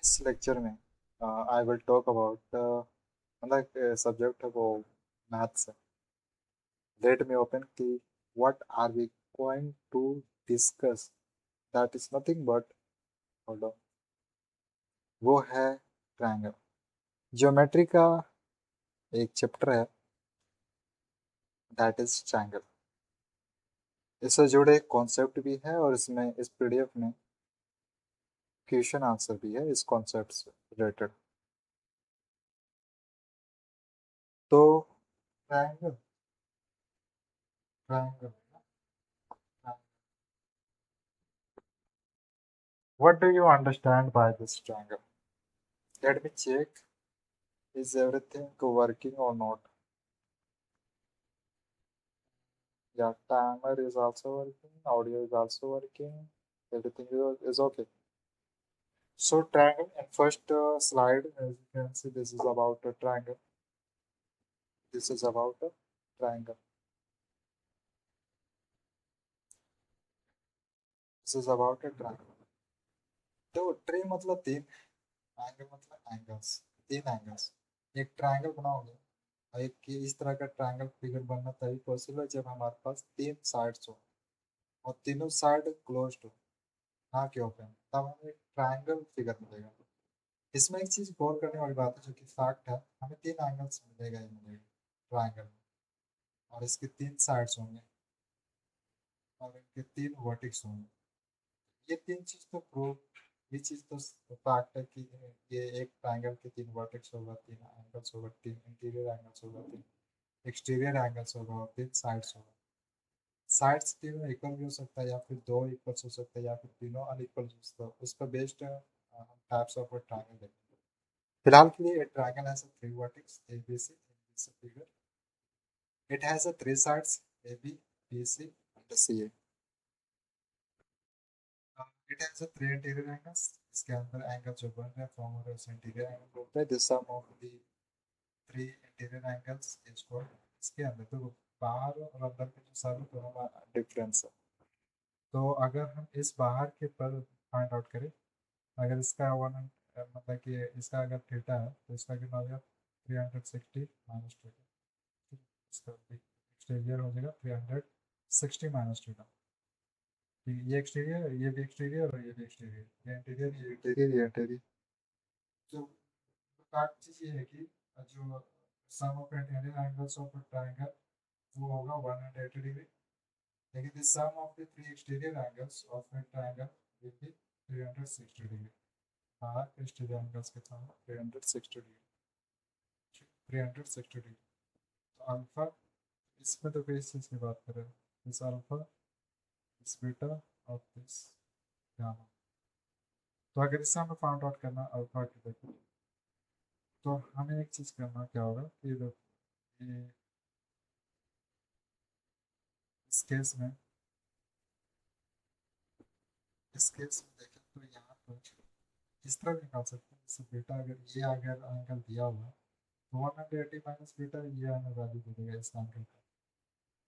इस लेक्चर में I will talk about मतलब सब्जेक्ट है वो मैथ्स है। लेट मी ओपन की what are we going to discuss, that is nothing but hold on, वो है ट्रायंगल। ज्योमेट्री का एक चैप्टर है, दैट इज ट्रायंगल। इससे जुड़े कॉन्सेप्ट भी है और इसमें इस पीडीएफ में क्वेश्चन आंसर भी है इस कॉन्सेप्ट से रिलेटेड। तो triangle triangle what do you understand by this triangle? Let me check, is everything working or not? Yeah, timer is also working, audio is also working, everything is okay. So triangle, and first slide, as you can see, this is about a triangle. This is about a triangle. This is about a triangle. तो tree मतलब तीन, angle मतलब angles, तीन angles, एक triangle बनाओगे। और एक इस तरह का ट्रायंगल फिगर बनना तभी पॉसिबल है जब हमारे पास तीन साइड्स हो और तीनों साइड क्लोज्ड हो, ना कि ओपन, तब हमें ट्रायंगल फिगर मिलेगा। इसमें एक चीज गौर करने वाली बात है जो कि फैक्ट है, हमें तीन एंगल्स मिलेगा ही मिलेगा ट्रायंगल में, और इसके तीन साइड्स होंगे और इनके तीन वर्टिक्स होंगे। ये तीन चीज तो प्रूव, ये चीज तो फैक्ट है कि ये एक ट्रायंगल के तीन वर्टेक्स होगा, तीन एंगल्स होगा, तीन इंटीरियर एंगल्स होगा, तीन एक्सटीरियर एंगल्स होगा और तीन साइड्स होगा। साइड्स तीनों इक्वल भी हो सकता है या फिर दो इक्वल्स हो सकता है या फिर तीनों अनइक्वल हो सकता है, उस पर बेस्ड हम टाइप्स ऑफ ट्रायंगल देखेंगे। फिलहाल के लिए triangle has three vertex A B C in this figure. It has three sides A B B C and C A. It has three interior angles, इसके अंदर एंगल जो बन रहे हैं फॉर्म हो रहे हैं उसे इंटीरियर एंगल बोलते हैं। This sum of the three interior angles is called, इसके अंदर तो बाहर और अंदर के जो सारे दोनों में डिफरेंस है। तो अगर हम इस बाहर के पर फाइंड आउट करें, अगर इसका वन मतलब कि इसका अगर थीटा है तो इसका कितना हो जाएगा 360 माइनस थीटा। इसका एक्सटीरियर हो जाएगा 360 माइनस थीटा। ये एक्सटीरियर, ये भी एक्सटीरियर और ये भी एक्सटीरियर, ये इंटीरियर, ये इंटीरियर, ये इंटीरियर। तो काट चीज ये है कि जो sum of interior angles of a triangle वो होगा 180 डिग्री, लेकिन the sum of the three exterior angles of a triangle will be 360 degree. बाहर के exterior angles कितना होगा 360 डिग्री, 360 डिग्री। तो अल्फा, इसमें तो किस चीज़ की बात कर रहे हैं, दिस अल्फा, दिस बीटा और दिस गामा। तो अगर इससे हमें फाइंड आउट करना अल्फा की वैल्यू, तो हमें एक चीज़ करना क्या होगा कि ये इस केस में, इस केस में देखें तो यहाँ पर इस तरह भी निकाल सकते हैं, जैसे बीटा अगर ये अगर एंगल दिया हुआ है तो 180 माइनस बीटा ये हमें वैल्यू दे देगा इस एंगल का।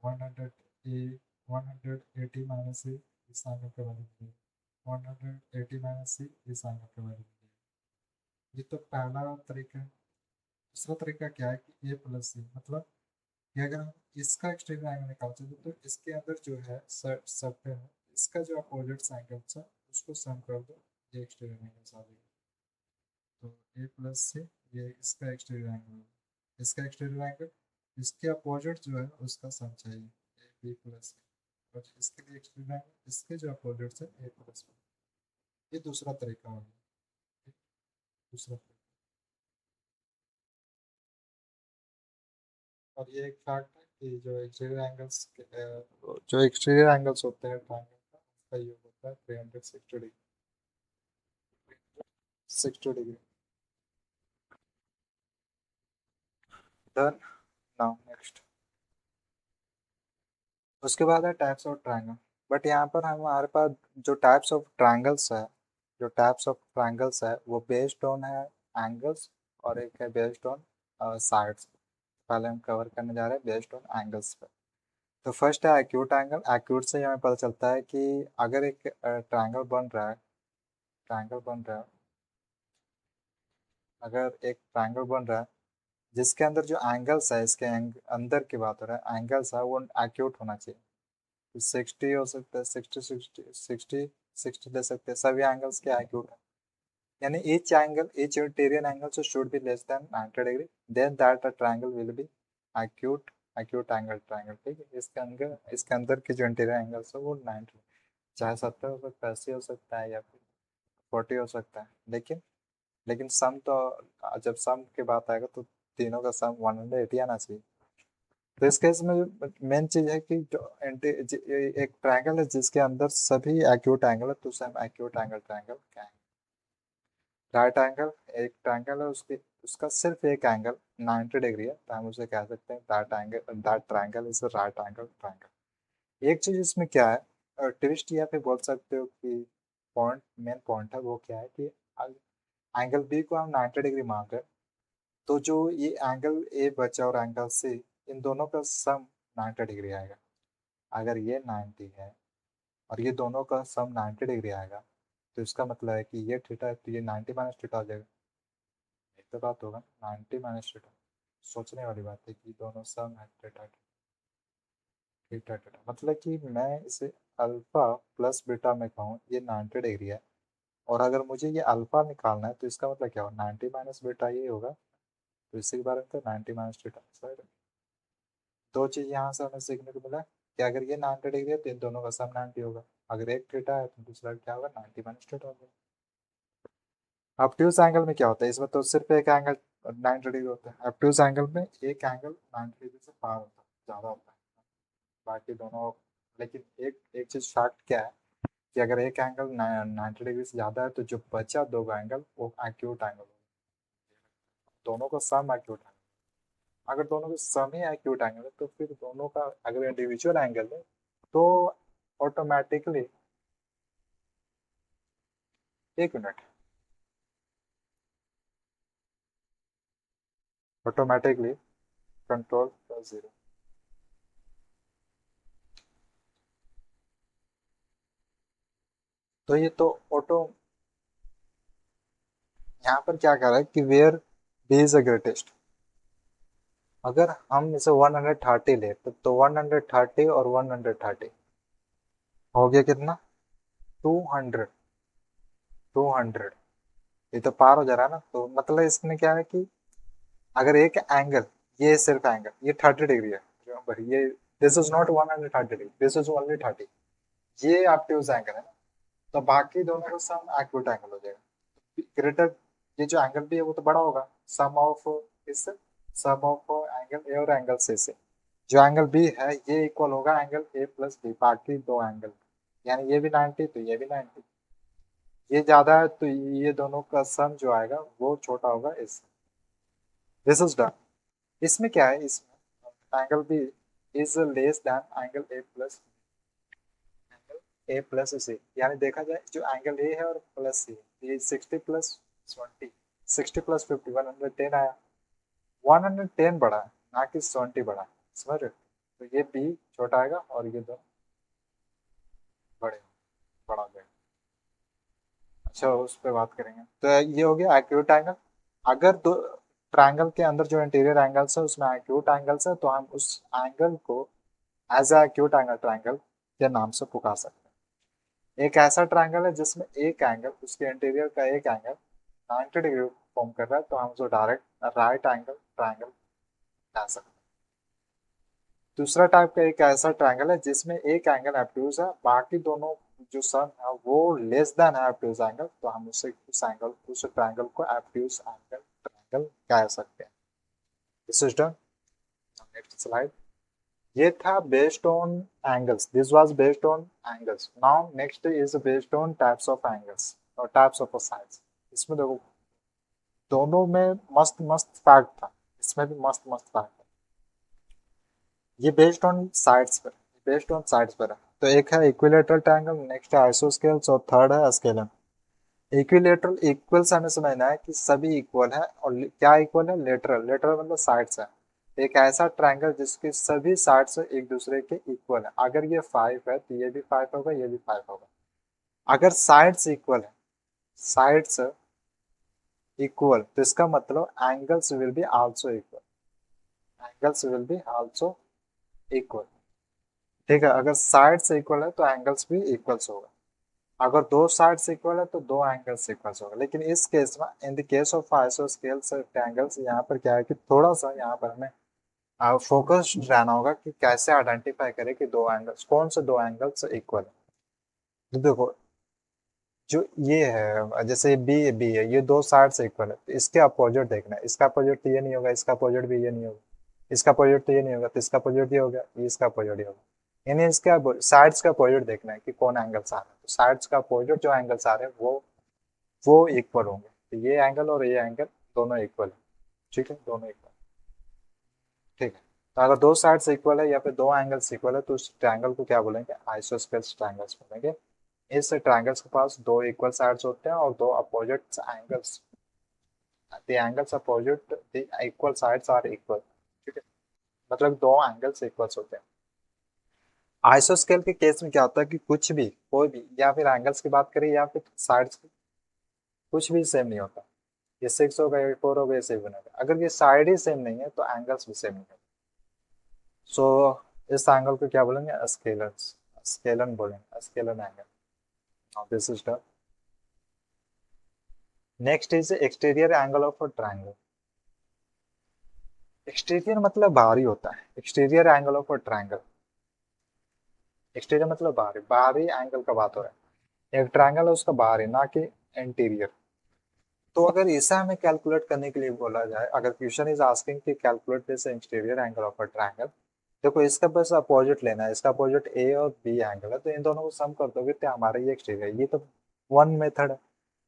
100 ए 180 माइनस सी इस एंगल का वैल्यू दे देगा, 180 माइनस सी इस एंगल का वैल्यू दे देगा। ये तो पहला तरीका है। दूसरा तरीका क्या है कि ए प्लस सी, मतलब कि अगर हम इसका एक्सट्रीम एंगल निकालते हैं तो इसके अंदर जो है सब पे है, इसका जो अपोजिट एंगल है उसको सम कर दो, ये एक्सट्रीम एंगल आ जाएगा। तो ए प्लस से ये इसका एक्सटीरियर एंगल है, इसका एक्सटीरियर एंगल, इसके अपोजिट जो है उसका सम चाहिए ए बी प्लस, और इसके लिए एक्सटीरियर एंगल इसके जो अपोजिट है ए प्लस बी। ये दूसरा तरीका हो गया, दूसरा तरीका। और ये एक फैक्ट है कि जो एक्सटीरियर एंगल्स होते हैं ट्रायंगल का उसका योग होता है 360 degree, 60 degree. Done. Now next, उसके बाद है टाइप्स ऑफ ट्रायंगल। बट यहाँ पर हमारे पास जो टाइप्स ऑफ ट्रायंगल्स है, जो टाइप्स ऑफ ट्रायंगल्स है वो बेस्ड ऑन है एंगल्स, और एक है बेस्ड ऑन साइड्स। पहले हम कवर करने जा रहे हैं बेस्ड ऑन एंगल्स पे। तो फर्स्ट है एक्यूट एंगल। एक्यूट से हमें पता चलता है कि अगर एक ट्रायंगल बन रहा है, ट्रायंगल बन रहा है अगर एक ट्रायंगल बन रहा है जिसके अंदर जो एंगल्स है, इसके अंदर की बात हो रहा है, एंगल्स है वो एक्यूट होना चाहिए। 60 हो सकता है, 60 ले सकते हैं, सभी एंगल्स के एक्यूट है। यानी each interior angle should be less than 90 degree, then that a triangle will be acute acute angle triangle। ठीक है, इसके अंदर की जो इंटीरियर एंगल्स है वो 90, चाहे 70 हो सकता है, 80 हो सकता है, या फिर 40 हो सकता है। लेकिन सम तो, जब सम की बात आएगा तो तीनों का सम 180 आना चाहिए। तो इस केस में मेन चीज है कि जो एक ट्रायंगल है जिसके अंदर सभी एक्यूट एंगल है, तो उसे हम एक्यूट एंगल ट्रायंगल कहेंगे। राइट एंगल, एक ट्रायंगल है, उसकी उसका सिर्फ एक एंगल 90 डिग्री है, तो हम उसे कह सकते हैं that triangle is right angle triangle. एक चीज इसमें क्या है, ट्विस्ट या फिर बोल सकते हो कि मेन पॉइंट है वो क्या है कि एंगल बी को हम 90 डिग्री मान रहे हैं, तो जो ये एंगल ए बचा और एंगल सी, इन दोनों का सम 90 डिग्री आएगा। अगर ये 90 है और ये दोनों का सम 90 डिग्री आएगा, तो इसका मतलब है कि ये थीटा है, तो ये 90 माइनस थीटा हो जाएगा। एक तो बात होगा 90 माइनस थीटा, सोचने वाली बात है कि दोनों सम है थीटा थीटा थीटा, मतलब कि मैं इसे अल्फा प्लस बीटा में कहूँ, ये 90 डिग्री है, और अगर मुझे ये अल्फा निकालना है तो इसका मतलब क्या होगा, 90 माइनस बीटा ये होगा, तो इसी के बारे में तो 90 माइनस थीटा। सर, दो चीज यहाँ से हमें सीखने को मिला कि अगर ये 90 डिग्री है तो इन दोनों का सम 90 होगा, अगर एक थीटा है तो दूसरा क्या होगा, 90 माइनस थीटा होगा। ऑब्ट्यूज एंगल में क्या होता है, इसमें तो सिर्फ एक एंगल 90 डिग्री होता है, ऑब्ट्यूज एंगल में एक एंगल 90 डिग्री से पार होता है, ज़्यादा होता है बाकी दोनों। लेकिन एक एक चीज़ फैक्ट क्या है कि अगर एक एंगल 90 डिग्री से ज़्यादा है तो जो बचा दो एंगल वो एक्यूट एंगल होगा, दोनों का सम एक्यूट एंगल। अगर दोनों का सम ही एक्यूट एंगल है तो फिर दोनों का अगर इंडिविजुअल एंगल है तो ऑटोमेटिकली, एक minute, automatically control plus zero. तो ये तो ऑटो, यहाँ पर क्या कर रहा है कि where B is the greatest, अगर हम इसे 130 ले तो 130 और 130 हो गया कितना, 200, 200, ये तो पार हो जा रहा है ना। तो मतलब इसमें क्या है कि अगर एक एंगल, ये सिर्फ एंगल ये 30 डिग्री है, रिमेंबर ये, this is not 130 degree, this is only 30, ये ऑब्ट्यूज एंगल है ना, तो बाकी दोनों का सम एक्यूट एंगल हो जाएगा। ग्रेटर, ये जो एंगल भी है वो तो बड़ा होगा, सम ऑफ इस सम ऑफ एंगल ए और एंगल सी से, जो एंगल बी है ये इक्वल होगा एंगल ए प्लस बी, बाकी दो एंगल, यानी ये भी 90 तो ये भी 90, ये ज्यादा है तो ये दोनों का सम जो आएगा वो छोटा होगा इससे। This is done. इसमें क्या है, इसमें angle B is less than angle A plus, angle A plus C, यानी देखा जाए जो एंगल ए है और प्लस सी, ये 60 प्लस 20, 60 प्लस 50 110 आया, 110 बड़ा है ना कि 20 बड़ा है, समझ रहे हो? तो ये बी छोटा आएगा और ये दोनों बड़े बड़ा हो जाएगा। अच्छा, उस पर बात करेंगे। तो ये हो गया एक्यूट एंगल। अगर दो ट्रायंगल के अंदर जो इंटीरियर एंगल्स है उसमें एक्यूट एंगल्स है, तो हम उस एंगल को as a acute angle triangle के नाम से पुकार सकते हैं। एक ऐसा ट्रायंगल है जिसमें एक एंगल, उसके इंटीरियर का एक एंगल 90 डिग्री फॉर्म कर रहा है, तो हम उसको डायरेक्ट राइट एंगल ट्रायंगल कह सकते हैं। दूसरा टाइप का एक ऐसा ट्रायंगल है जिसमें एक एंगल ऑब्ट्यूज है, बाकी दोनों जो सम है वो लेस देन है ऑब्ट्यूज एंगल, तो हम उस ट्रायंगल को ऑब्ट्यूज एंगल ट्रायंगल कह सकते हैं। This is done. Next slide. ये था based on angles, this was based on angles. Now next is based on types of angles और टाइप्स ऑफ साइड्स। इसमें देखो दोनों में मस्त मस्त फैक्ट था, इसमें भी मस्त मस्त फैक्ट। ये बेस्ड ऑन साइड्स पर है। तो एक है इक्विलेटरल ट्रायंगल, नेक्स्ट है आइसोस्केल्स और थर्ड है स्केलम। इक्विलेटरल, इक्वल से हमें समझना है कि सभी इक्वल है, और क्या इक्वल है, लेटरल, लेटरल मतलब साइड्स है। एक ऐसा ट्रायंगल जिसके सभी साइड्स एक दूसरे के इक्वल है, अगर ये 5 है तो ये भी 5 होगा, ये भी 5 होगा। अगर साइड्स इक्वल है, साइड्स इक्वल, तो इसका मतलब angles will be also equal, angles will be also equal. ठीक है, अगर साइड्स इक्वल है तो एंगल्स भी इक्वल्स होगा, अगर दो साइड्स इक्वल है तो दो एंगल्स इक्वल्स होगा। लेकिन इस केस में, in the case of isosceles triangles, यहाँ पर क्या है कि थोड़ा सा यहाँ पर हमें फोकस रहना होगा कि कैसे आइडेंटिफाई करें कि दो एंगल्स, कौन से दो एंगल्स इक्वल है। तो देखो, जो ये है जैसे बी बी है, ये दो साइड से इक्वल है, तो इसके अपोजिट देखना है, इसका अपोजिट तो ये नहीं होगा, इसका अपोजिट भी ये नहीं होगा, इसका अपोजिट तो ये नहीं होगा, तो इसका अपोजिट ये हो गया, ये इसका अपोजिट ये होगा। यानी इसका साइड्स का अपोजिट देखना है कि कौन एंगल्स आ रहे हैं, तो साइड्स का अपोजिट जो एंगल्स आ रहे हैं वो इक्वल होंगे, तो ये एंगल और ये एंगल दोनों इक्वल है। ठीक है, दोनों इक्वल। ठीक है, तो अगर दो साइड्स इक्वल है या फिर दो एंगल्स इक्वल है तो उस ट्रायंगल को क्या बोलेंगे, आइसोस्केल्स ट्रायंगल्स बोलेंगे। इस ट्रायंगल्स के पास दो इक्वल साइड्स होते हैं और दो opposite angles, the angles opposite the equal sides are equal। ठीक है, मतलब दो एंगल्स इक्वल्स होते हैं। आइसोस्केल के केस में क्या होता है कि कुछ भी, कोई भी, या फिर एंगल्स की बात करें या फिर साइड्स की, कुछ भी सेम नहीं होता। ये 6 हो गए, 4 हो गए, 7 हो गए, अगर ये साइड ही सेम नहीं है तो एंगल्स भी सेम नहीं है। सो इस एंगल को क्या बोलेंगे, स्केलन, स्केलन बोलेंगे, scalene angle. Now this is the next is exterior angle of a triangle. Exterior मतलब बाहरी होता है, exterior angle of a triangle. Exterior मतलब बाहरी, बाहरी एंगल का बात हो रहा है, एक ट्रायंगल है उसका बाहरी, ना कि इंटीरियर। तो अगर इसे हमें कैलकुलेट करने के लिए बोला जाए, अगर क्वेश्चन इज आस्किंग कि calculate this exterior angle of a triangle, देखो इसका बस अपोजिट लेना है, इसका अपोजिट ए और बी एंगल है, तो इन दोनों को सम कर दोगे तो हमारा ये एक्सटीरियर, ये तो वन मेथड है।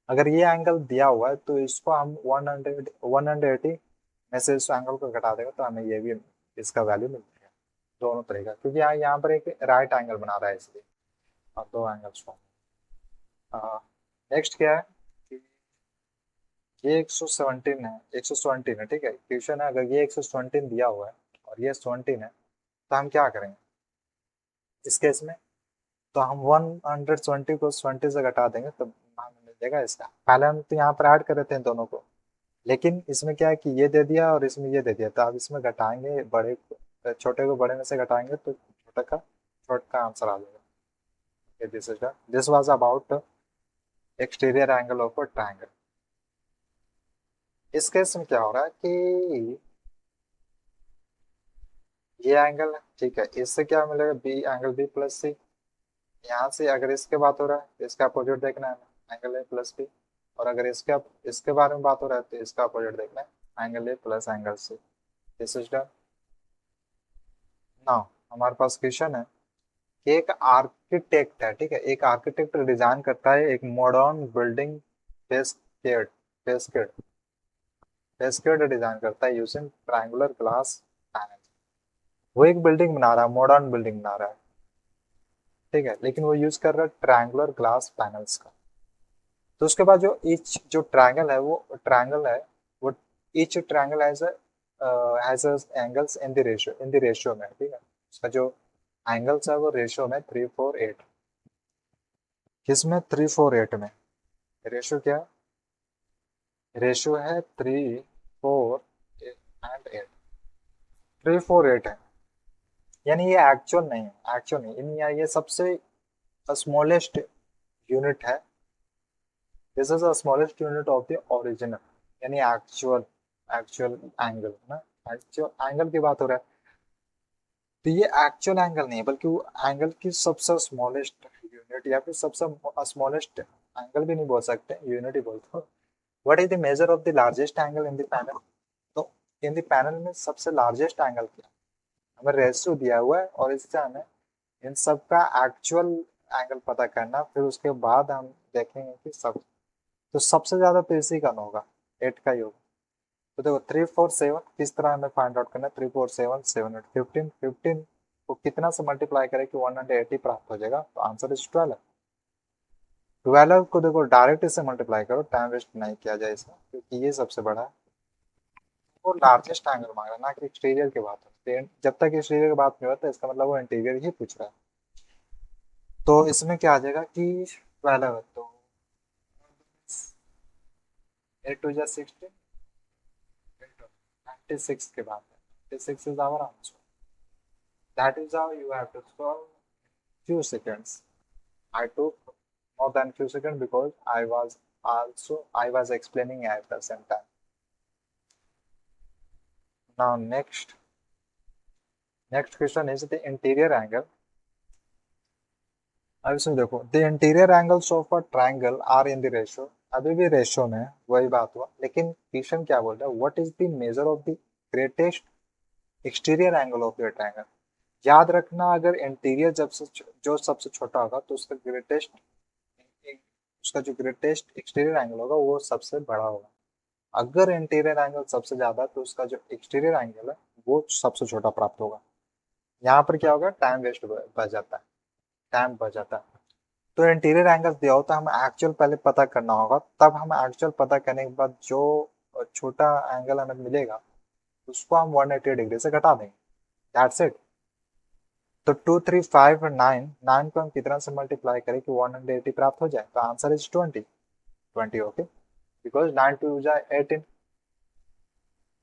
अगर ये एंगल दिया हुआ है तो इसको हम 180 में से इस एंगल को घटा देगा तो हमें ये भी इसका वैल्यू मिल जाएगा, दोनों तरीका, क्योंकि यहाँ पर एक राइट एंगल बना रहा है इसलिए, और दो एंगल्स फॉर्म। नेक्स्ट क्या है कि ये 117 है, 117 है, ठीक है, क्वेश्चन है अगर ये 117 दिया हुआ है और ये 17 है तो हम क्या करेंगे इस केस में, तो हम 120 को 20 से घटा देंगे तो हमें मिल जाएगा इसका। पहले हम तो यहाँ पर ऐड कर रहे थे इन दोनों को, लेकिन इसमें क्या है कि ये दे दिया और इसमें ये दे दिया, तो अब इसमें घटाएंगे, बड़े छोटे को बड़े में से घटाएंगे तो छोटे का आंसर आ जाएगा। This was about exterior angle of a triangle. इस केस में क्या हो रहा है कि ये एंगल है, ठीक है, इससे क्या मिलेगा, बी एंगल बी प्लस सी। यहाँ से अगर इसके बात हो रहा है तो इसका अपोजिट देखना है, एंगल ए प्लस बी। और अगर इसके बारे में बात हो रहा है तो इसका अपोजिट देखना है, angle A plus angle C. This is done. Now हमारे पास क्वेश्चन है कि एक आर्किटेक्ट है, ठीक है, एक आर्किटेक्ट डिजाइन करता है एक मॉडर्न बिल्डिंग, फेस्केड फेस्केड फेस्केड डिजाइन करता है यूजिंग ट्रायंगुलर ग्लास पैनल। वो एक बिल्डिंग बना रहा है, मॉडर्न बिल्डिंग बना रहा है, ठीक है, लेकिन वो यूज कर रहा है ट्रायंगुलर ग्लास पैनल्स का। तो उसके बाद जो ईच जो ट्रायंगल है वो each triangle has angles in the ratio में, ठीक है, उसका जो एंगल्स है वो रेशियो में 3 4 8। किसमें, 3 4 8 में। रेशियो क्या है, रेशियो है 3 4 एंड 8, 3 4 8 है। यानी ये एक्चुअल नहीं है, एक्चुअल नहीं, यानी ये सबसे स्मॉलेस्ट यूनिट है। This is the smallest unit of the original, यानी एक्चुअल एक्चुअल एंगल ना, एक्चुअल एंगल की बात हो रहा है, तो ये एक्चुअल एंगल नहीं है बल्कि वो एंगल की सबसे स्मॉलेस्ट यूनिट, या फिर सबसे स्मॉलेस्ट एंगल भी नहीं बोल सकते, यूनिट ही बोलते हो। What is the measure of the largest angle in the panel, तो इन द पैनल में सबसे लार्जेस्ट एंगल क्या, हमें रेशियो दिया हुआ है और इससे हमें इन सब का एक्चुअल एंगल पता करना, फिर उसके बाद हम देखेंगे कि सब, तो सबसे ज्यादा तो इसी का होगा, 8 का ही होगा। तो देखो 3 4 7 किस तरह हमें फाइंड आउट करना है, 3 4 7 7 8 15, 15 को कितना से मल्टीप्लाई करें कि 180 प्राप्त हो जाएगा, तो आंसर इज 12। 12 को देखो डायरेक्ट इससे मल्टीप्लाई करो, टाइम वेस्ट नहीं किया जाए इसमें, क्योंकि ये सबसे बड़ा है। वो लार्जेस्ट एंगल मांग रहा है, ना कि एक्सटीरियर की बात है, जब तक एक्सटीरियर की बात नहीं होता इसका मतलब वो इंटीरियर ही पूछ रहा है। तो इसमें क्या आ जाएगा कि 12 है, तो 8 2 जा 16, 96 के बाद 96 is our answer. That is how you have to solve few seconds. I took more than few seconds because I was explaining at the same time. Now next question is the interior angle. अब इसमें देखो the interior angles of a triangle are in the ratio, अभी भी ratio में वही बात हुआ, लेकिन क्वेश्चन क्या बोल रहा है, what is the measure of the greatest exterior angle of your triangle. याद रखना अगर इंटीरियर जब से जो सबसे छोटा होगा तो उसका जो ग्रेटेस्ट एक्सटीरियर एंगल होगा वो सबसे बड़ा होगा। अगर इंटीरियर एंगल सबसे ज्यादा तो उसका जो एक्सटीरियर एंगल है वो सबसे छोटा प्राप्त होगा। यहाँ पर क्या होगा, टाइम वेस्ट बच जाता है, टाइम बच जाता है। तो इंटीरियर एंगल दिया हो तो हमें एक्चुअल पहले पता करना होगा, तब हम एक्चुअल पता करने के बाद जो छोटा एंगल हमें मिलेगा उसको हम 180 डिग्री से घटा देंगे, दैट्स इट। तो 2 3 5 9 9 को हम कितना से मल्टीप्लाई करें कि 180 प्राप्त हो जाए, तो आंसर इज 20 ओके, बिकॉज 9 2 जा 18।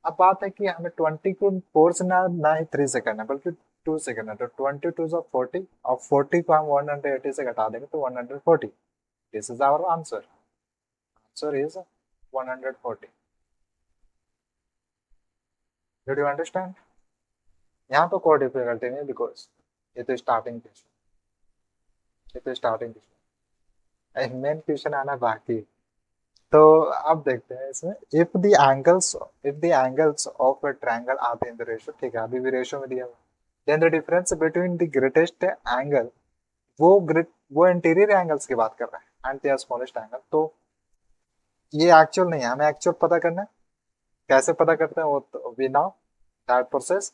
अब बात है कि हमें 20 को 4 से ना ही 3 से करना बल्कि 2 से करना, तो 22 से 40 और 40 को हम 180 से घटा देंगे तो 140। This is our answer, answer is 140। Did you understand? यहाँ तो कोई डिफिकल्टी नहीं, बिकॉज ये तो स्टार्टिंग क्वेश्चन, ये तो स्टार्टिंग क्वेश्चन, मेन क्वेश्चन आना बाकी। तो अब देखते हैं इसमें, if the angles of a triangle are in the ratio, ठीक है अभी भी रेशियो में दिया हुआ, then the difference between the greatest angle, वो इंटीरियर एंगल्स की बात कर रहा है एंड द स्मॉलेस्ट एंगल। तो ये एक्चुअल नहीं है, हमें एक्चुअल पता करना है। कैसे पता करते हैं वो तो वी नाउ दैट प्रोसेस।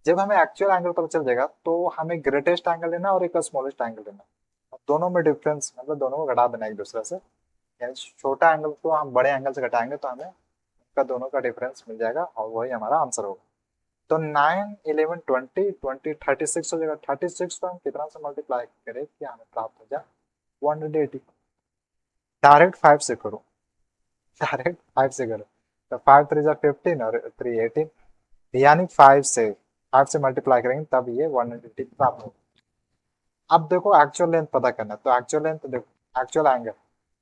जब हमें एक्चुअल एंगल पता चल जाएगा तो हमें ग्रेटेस्ट एंगल लेना और एक स्मॉलेस्ट एंगल लेना, दोनों में डिफरेंस मतलब दोनों को घटा देना एक दूसरे से, यानी छोटा एंगल को हम बड़े एंगल से घटाएंगे तो हमें उनका दोनों का डिफरेंस मिल जाएगा और वही हमारा आंसर होगा। तो 9 11 20 20 36 हो जाएगा। 36 को हम कितना से मल्टीप्लाई करें कि हमें प्राप्त हो जाए 180। डायरेक्ट 5 से करो, डायरेक्ट 5 से करो, तो 5 3 जा 15 और 3 18, यानी 5 से मल्टीप्लाई करेंगे तब ये 180 प्राप्त होगा। अब देखो एक्चुअल लेंथ पता करना है, तो एक्चुअल लेंथ देखो, एक्चुअल एंगल,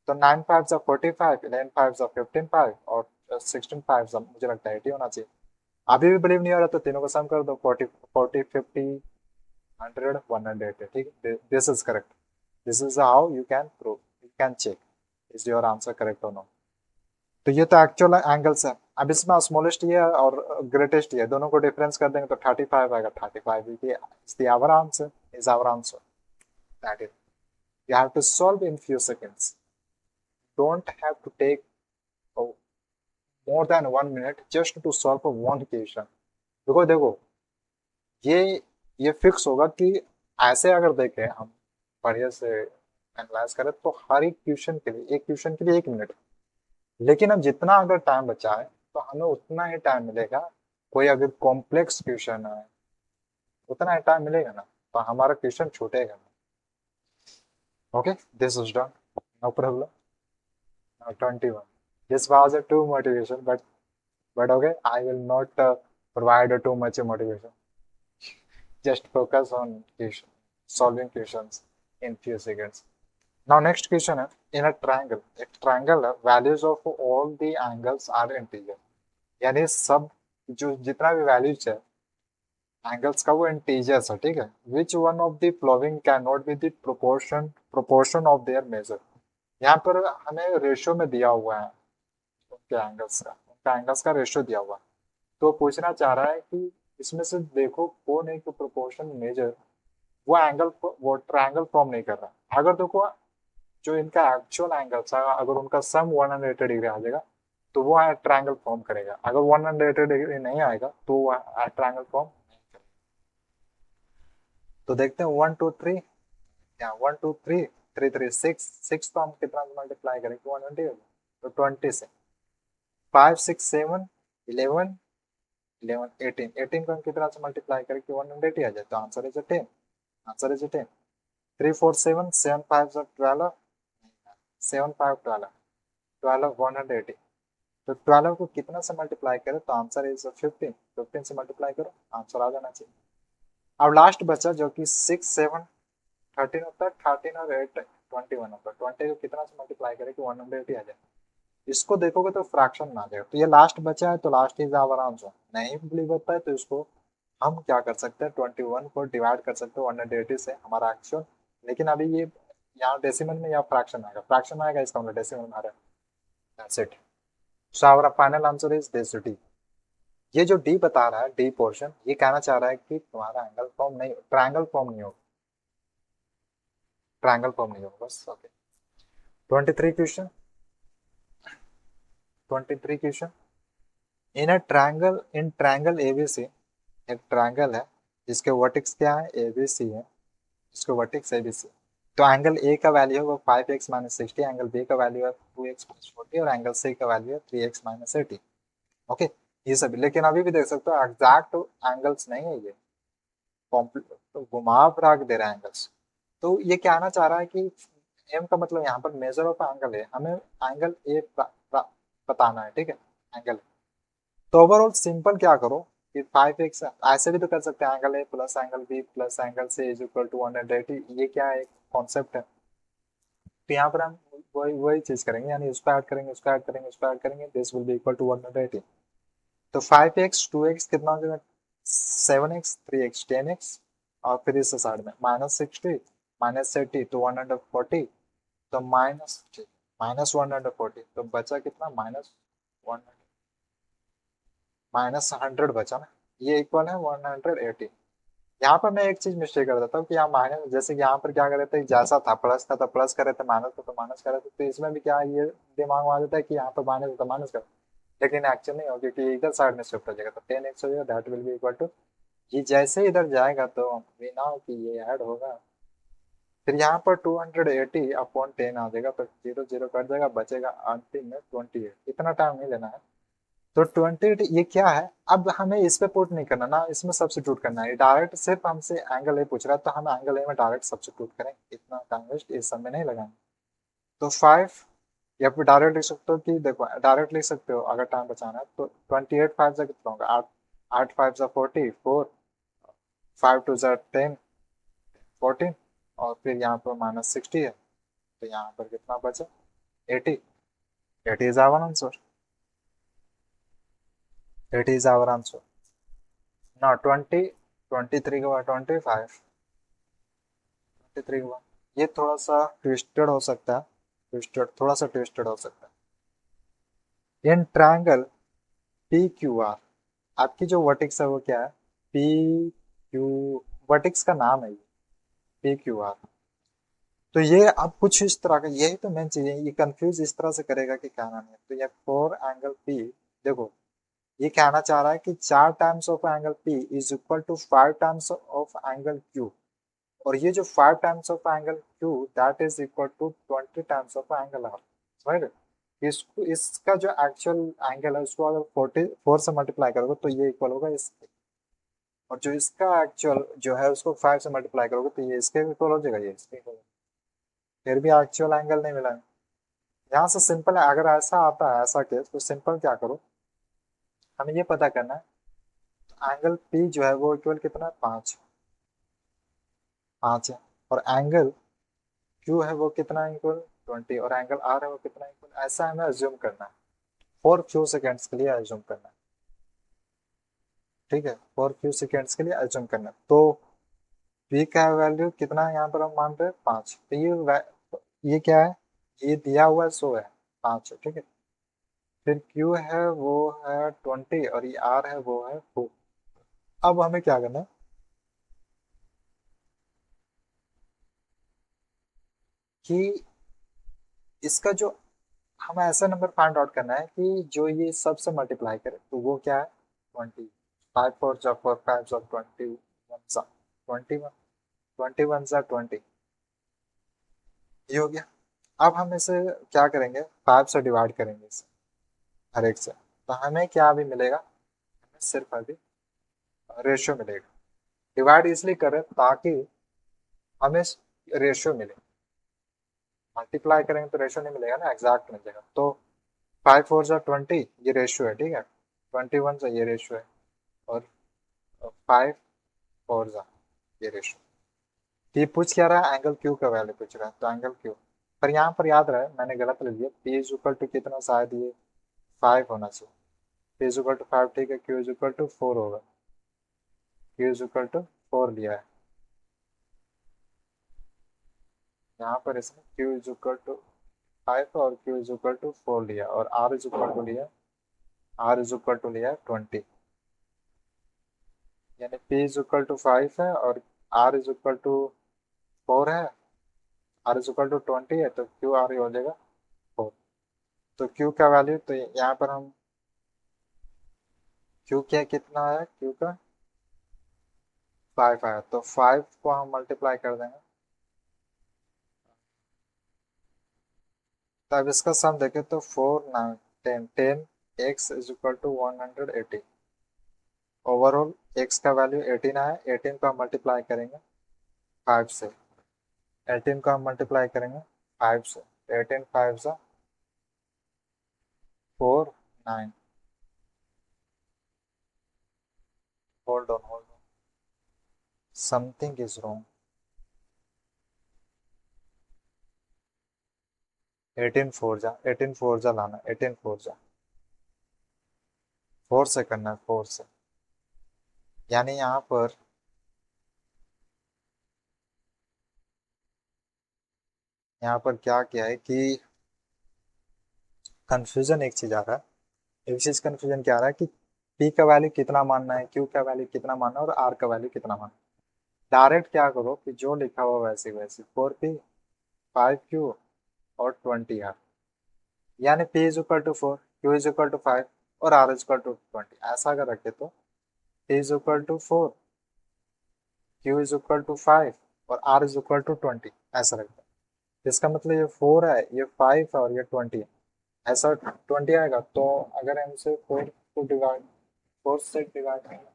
तो 9 5 जा 45, 11 5 जा 15 5 और 16 5 जा मुझे लगता है 80 होना चाहिए। अभी भी बिलीव नहीं हो रहा तो तीनों को सम कर दो, 40 40 50 100 180, ठीक है, this is correct. This is how you can prove, you can check is your answer correct और नॉट। तो ये तो एक्चुअल एंगल्स है। अब इसमें स्मॉलेस्ट ये है और ग्रेटेस्ट ये, दोनों को डिफरेंस कर देंगे तो 35 आएगा, 35 is our answer, is our answer, that is. You have to solve in few seconds. Don't have to take oh, more than 1 minute just to solve one question. Because देखो ये ये फिक्स होगा कि ऐसे अगर देखें हम बढ़िया से एनालाइज करें तो हर एक क्वेश्चन के लिए, एक क्वेश्चन के लिए 1 मिनट, लेकिन अब जितना अगर टाइम बचा है तो हमें उतना ही टाइम मिलेगा। कोई अगर कॉम्प्लेक्स क्वेश्चन है उतना ही टाइम मिलेगा ना, तो हमारा क्वेश्चन छूटेगा ना। Okay, this is done, no problem. Now 21. This was a too motivation, but okay, I will not provide too much motivation. Just focus on question, solving questions in few seconds. Now next question है, in a triangle values of all the angles are integer, यानी सब जो जितना भी values है angles का वो integers है, ठीक है। Which one of the following can not be the proportion of their measure, यहाँ पर हमें रेशियो में दिया हुआ है उनका एंगल्स का रेशियो दिया हुआ है। तो पूछना चाह रहा है कि इसमें से देखो कौन एक प्रोपोर्शन मेजर वो एंगल वो ट्रायंगल फॉर्म नहीं कर रहा। अगर देखो जो इनका एक्चुअल एंगल है अगर उनका सम 180 डिग्री आ जाएगा तो वो ट्रायंगल फॉर्म करेगा, अगर 180 डिग्री नहीं आएगा तो वो ट्रायंगल फॉर्म नहीं करेगा। तो देखते हैं 1 2 3, या 1 2 3 3 3 6 6 तो हम कितना मल्टीप्लाई करेंगे 120 तो 20 से 5 6 7 11 11 18 18 को हम कितना से मल्टीप्लाई करेंगे 180 आ जाए, तो आंसर इज 10, आंसर इज 10। 3 4 7 7 5 12 7 5 12 12 180, तो 12 को कितना से मल्टीप्लाई करें, तो आंसर इज 15, 15 से मल्टीप्लाई करो, आंसर आ जाना चाहिए। अब लास्ट बचा जो कि 6 7 13 होता है, 13 और 8 21 होता है, 20 को कितना से मल्टीप्लाई करें कि 180 आ जाए। इसको देखोगे तो फ्रैक्शन में आ जाएगा, तो ये लास्ट बचा है, तो लास्ट इज आवर आंसर। नहीं बिलीव होता है तो इसको हम क्या कर सकते हैं, 21 को डिवाइड कर सकते हैं 180 से, हमारा एक्चुअल। लेकिन अभी ये यहाँ डेसिमल में या फ्रैक्शन आएगा, फ्रैक्शन आएगा, इसका मतलब डेसिमल में आ रहा है। That's it. So our final answer is this D. ये जो डी बता रहा है, डी पोर्शन, ये कहना चाह रहा है कि तुम्हारा एंगल फॉर्म नहीं, ट्रायंगल फॉर्म नहीं होगा, ट्रायंगल फॉर्म नहीं होगा बस। Okay, 23 question, 23 question. In a triangle, in triangle ABC, एक ट्रायंगल है जिसके वर्टेक्स क्या है, एबीसी है, जिसके वर्टेक्स एबीसी। तो एंगल ए का वैल्यू है वो 5x माइनस 60, एंगल बी का वैल्यू है 2x प्लस 40, और एंगल सी का वैल्यू है 3x माइनस 80। ओके, ये सब। लेकिन अभी भी देख सकते हो एग्जैक्ट एंगल्स नहीं है ये, तो घुमा फिरा के दे रहा है एंगल्स। तो ये कहना चाह रहा है कि एम का मतलब यहाँ पर मेजर ऑफ एंगल है, हमें एंगल ए बताना है, ठीक है, एंगल। तो ओवरऑल सिंपल क्या करो कि 5x, ऐसे भी तो कर सकते हैं, angle A plus angle B plus angle C is equal to 180। ये क्या है, एक कॉन्सेप्ट है। तो यहाँ पर हम वही वही चीज करेंगे, यानी उसको ऐड करेंगे, उसको ऐड करेंगे, उसको ऐड करेंगे, this will be equal to 180। तो 5x 2x कितना हो जाएगा, 7x 3x 10x, और फिर इस साइड में -60 -80 तो 140, तो -140, तो बचा कितना, -100 बचा ना, ये इक्वल है 180। यहाँ पर मैं एक चीज मिस्टेक कर देता हूँ कि यहाँ माइनस, जैसे कि यहाँ पर क्या कर रहे थे, जैसा था प्लस था तो प्लस कर रहे थे, माइनस था तो माइनस कर रहे थे, तो इसमें भी क्या ये दिमाग में आ जाता है कि यहाँ पर माइनस तो माइनस कर, लेकिन एक्चुअल नहीं हो, क्योंकि इधर साइड में शिफ्ट हो जाएगा, तो 10x हो जाएगा, that will be equal to, ये जैसे इधर जाएगा तो वी नो कि ये ऐड होगा, फिर यहाँ पर 280 अपॉन 10 आ जाएगा, तो 0 0 कट जाएगा, बचेगा अंतिम में 28। इतना टाइम नहीं लेना है। तो 28 ये क्या है, अब हमें इस पे पुट नहीं करना ना, इसमें सब्स्टिट्यूट करना है, डायरेक्ट सिर्फ हमसे एंगल ए पूछ रहा है, तो हम एंगल ए में डायरेक्ट सब्स्टिट्यूट करें, इतना टाइम वेस्ट इस समय नहीं लगाएंगे। तो 5, या फिर डायरेक्ट लिख सकते हो कि देखो, डायरेक्ट लिख सकते हो अगर टाइम बचाना है, तो 28 5 से कितना होगा, 8 8 5 से 40, 4 5 2 से 10 14, और फिर यहाँ पर -60 है, तो यहाँ पर कितना बचा, 80। 80 is our answer, 80 is our answer ना। 20 23 के बाद 25, 23 के बाद ये थोड़ा सा ट्विस्टेड हो सकता है, ट्विस्टेड, थोड़ा सा ट्विस्टेड हो सकता है। In triangle P Q R, आपकी जो वर्टेक्स है वो क्या है, पी क्यू, वर्टेक्स का नाम है ये, पी क्यू आर। तो ये अब कुछ इस तरह का, यही तो मेन चीज है, ये कंफ्यूज इस तरह से करेगा कि क्या नाम है। तो ये 4 एंगल पी, देखो ये कहना चाह रहा है कि 4 times of angle P is equal to 5 times of angle Q, और ये जो 5 times of angle Q that is equal to 20 times of angle R, समझ रहे? इसको, इसका जो एक्चुअल एंगल है उसको अगर 44 से मल्टीप्लाई करोगे तो ये इक्वल होगा इसके, और जो इसका एक्चुअल जो है उसको 5 से मल्टीप्लाई करोगे तो ये इसके इक्वल हो जाएगा, ये इसके इक्वल, फिर भी एक्चुअल एंगल नहीं मिला है। यहाँ से सिंपल है, अगर ऐसा आता है ऐसा केस, तो सिंपल क्या करो, हमें ये पता करना है एंगल पी जो है वो इक्वल कितना है, 5, 5 है, और एंगल क्यू है वो कितना इक्वल 20, और एंगल आर है वो कितना इक्वल, ऐसा हमें अज्यूम करना है, फॉर फ्यू सेकेंड्स के लिए अज्यूम करना है, ठीक है, फॉर फ्यू सेकेंड्स के लिए अज्यूम करना है। तो पी का वैल्यू कितना है यहाँ पर हम मान रहे हैं 5, तो ये क्या है, ये दिया हुआ है 100 है, 5 है, ठीक है। फिर क्यू है वो है 20, और ये आर है वो है 4। अब हमें क्या करना है कि इसका जो, हमें ऐसा नंबर फाइंड आउट करना है कि जो ये सबसे मल्टीप्लाई करे, तो वो क्या है 20, 5 4 जा 4 5 जा 21 जा 21, 21 जा 20, ये हो गया। अब हम इसे क्या करेंगे, 5 से डिवाइड करेंगे इसे, हर एक से, तो हमें क्या भी मिलेगा, हमें सिर्फ अभी रेशियो मिलेगा। डिवाइड इसलिए करें ताकि हमें रेशियो मिले, मल्टीप्लाई करेंगे तो रेशियो नहीं मिलेगा ना, एग्जैक्ट मिल जाएगा। तो 5 4 जा 20, ये रेशियो है, ठीक है, 21 जा ये रेशियो है, और 5 4 जा ये रेशियो। ये पूछ क्या रहा है, एंगल क्यू का वैल्यू पूछ रहा है, तो एंगल क्यू, पर यहाँ पर याद रहे मैंने गलत लिख दिया, पी इज इक्वल टू कितना, शायद ये 5 होना चाहिए, पी इज इक्वल टू 5, ठीक है, क्यू इज इक्वल टू 4 होगा, क्यू इज इक्वल टू 4 लिया है यहाँ पर, इसमें क्यू इज इक्वल टू 5 और क्यू इज इक्वल टू 4 लिया, और आर इज इक्वल टू लिया, आर इज इक्वल टू लिया 20, यानी पी इज इक्वल टू 5 है और आर इज इक्वल टू 4 है, आर इज इक्वल टू 20 है, तो क्यू आर हो जाएगा 4। तो क्यू का वैल्यू, तो यहाँ पर हम क्यू क्या कितना है, क्यू का 5 आया, तो 5 को हम मल्टीप्लाई कर देंगे, तब इसका सम देखें तो 4 9 10 10 X is equal to 180, overall X का वैल्यू 18 आया, 18 को हम मल्टीप्लाई करेंगे 5 से, 18 को हम मल्टीप्लाई करेंगे 5 से, 18 5 से 4 9, hold on, something is wrong, 18 4 जा लाना, 18 4 जा 4 से करना है, 4 से, यानी यहाँ पर क्या किया है कि कंफ्यूजन एक चीज आ रहा है, एक चीज कंफ्यूजन क्या आ रहा है कि पी का वैल्यू कितना मानना है, क्यू का वैल्यू कितना मानना है, और आर का वैल्यू कितना मानना है। डायरेक्ट क्या करो कि जो लिखा हुआ वैसे वैसे 4 पी 5 क्यू और 20 आर, यानी P is equal to 4, Q is equal to 5 और आर इज इक्वल टू 20, ऐसा अगर रखे तो P is equal to 4, Q is equal to 5 और आर इज इक्वल टू 20, ऐसा रखते हैं। इसका मतलब ये 4 है, ये 5 है और ये 20 है, ऐसा 20 आएगा, तो अगर हम इसे 4 से डिवाइड करें,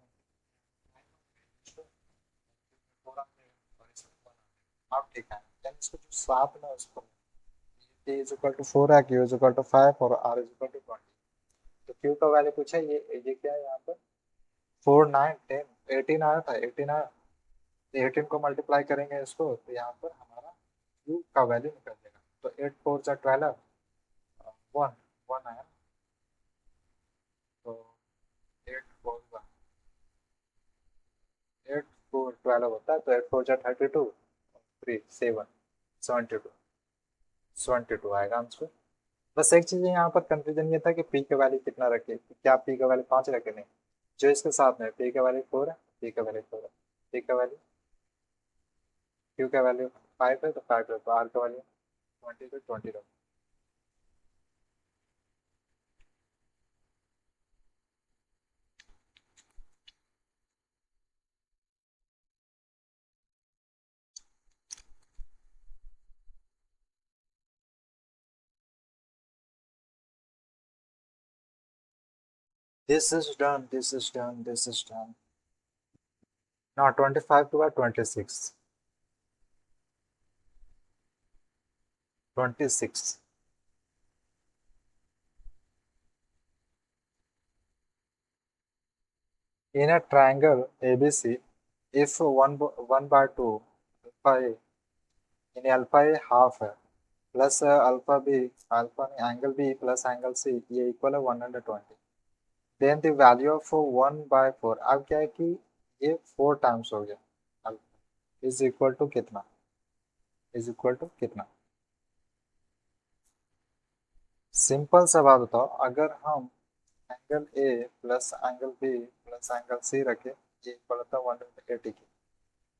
आप ठीक है, then इसको जो साथ में उसको p इज इक्वल टू 4 है, q इज इक्वल टू 5 और r इज इक्वल टू 20, तो q का वैल्यू पूछा, ये क्या है यहाँ पर 4 9 10 18 आया था, 18 आया, तो 18 को मल्टीप्लाई करेंगे इसको, तो यहाँ पर हमारा q का वैल्यू निकल जाएगा, तो 8 4 जा 12, 1 1 आया, तो 8 4 जा 8 4 12 होता है, तो 8 4 जा 32, 3 7 72, 72 आएगा आंसर। बस एक चीज यहाँ पर कंफ्यूजन ये था कि पी का वैल्यू कितना रखे, क्या पी का वैल्यू 5 रखे, नहीं, जो इसके साथ में पी का वैल्यू 4 है, पी का वैल्यू 4 है, पी का वैल्यू, क्यू का वैल्यू 5 है तो 5 रखो, आर का वैल्यू 20 तो 20 रखो। This is done, this is done, this is done. Now 25 to 26, 26. In a triangle ABC, if 1 by 2 alpha A, in alpha A half है, plus alpha B, alpha angle B plus angle C, ये equal है 120, then the value of 1/4, अब क्या है कि ये 4 times हो गया, इज इक्वल टू कितना, इज इक्वल टू कितना, सिंपल सा बात बताओ, अगर हम angle A plus angle B plus angle C रखे, ये इक्वल होता है 180 की,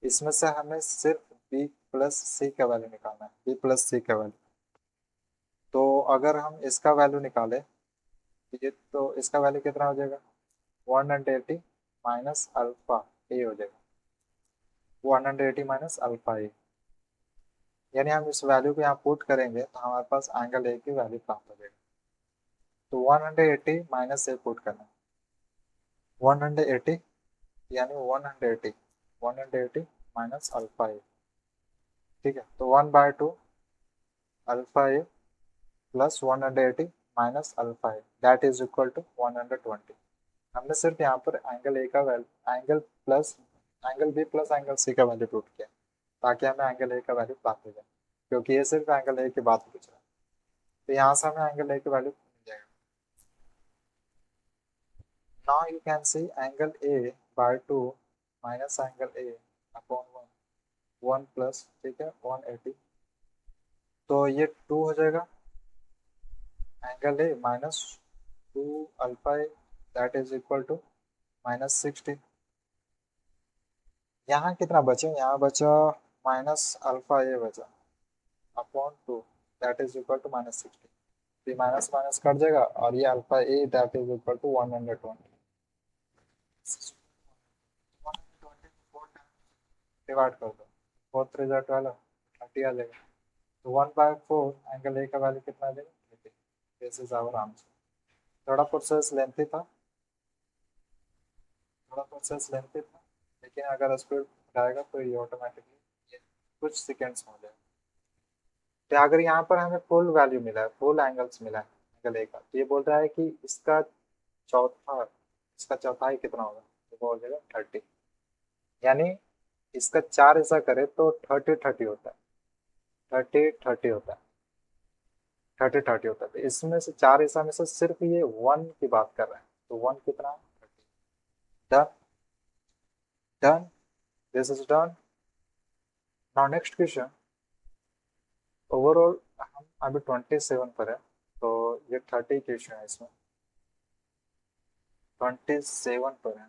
इसमें से हमें सिर्फ बी प्लस सी का वैल्यू निकालना है, बी प्लस सी का वैल्यू, तो अगर हम इसका वैल्यू निकाले, ये तो इसका वैल्यू कितना हो जाएगा, 180 माइनस अल्फा ए हो जाएगा, 180 माइनस अल्फा ए, यानी हम इस वैल्यू को यहाँ पुट करेंगे तो हमारे पास एंगल ए की वैल्यू प्राप्त हो जाएगी, तो 180 माइनस ए पुट करना, 180 यानी 180 180 माइनस अल्फा ए, ठीक है, तो 1/2 alpha A plus 180 minus alpha है दैट इज इक्वल टू 120। हमने सिर्फ यहाँ पर एंगल ए का value angle B plus angle C का वैल्यू पुट किया ताकि हमें एंगल ए का वैल्यू प्राप्त हो जाए, क्योंकि ये सिर्फ एंगल ए की बात पूछ रहा है। तो यहाँ से हमें एंगल ए की वैल्यू मिल जाएगा। Now you can see angle A by 2 minus angle A upon 1 plus, ठीक है, 180। तो ये 2 हो जाएगा angle A minus 2 alpha A that is equal to minus 60। यहाँ कितना बचे, यहाँ बचा माइनस अल्फा ए बचा upon 2 that is equal to minus 60। ये माइनस माइनस कट जाएगा और ये alpha A that is equal to 120। Divide कर दो, 4 3 जा 12, 30 आ जाएगा। तो 1/4 एंगल ए का वैल्यू कितना आ जाएगा, 30। This is our answer. थोड़ा प्रोसेस लेंथी था, लेकिन अगर स्पीड बढ़ाएगा तो ये ऑटोमेटिकली कुछ सेकेंड्स में हो जाएगा। तो अगर यहाँ पर हमें फुल वैल्यू मिला है, फुल एंगल्स मिला है एंगल ए का, तो ये बोल रहा है कि चौथा इसका चौथाई कितना होगा, तो वो हो जाएगा 30। यानी इसका 4 हिस्सा करे तो 30 होता है, 30 होता है, 30 होता है। तो इसमें से 4 हिस्सा में से सिर्फ ये 1 की बात कर रहे हैं, तो 1 कितना, 30। Done, done, this is done. Now next question. Overall हम अभी 27 पर है, तो ये 30 क्वेश्चन है, इसमें 27 पर है,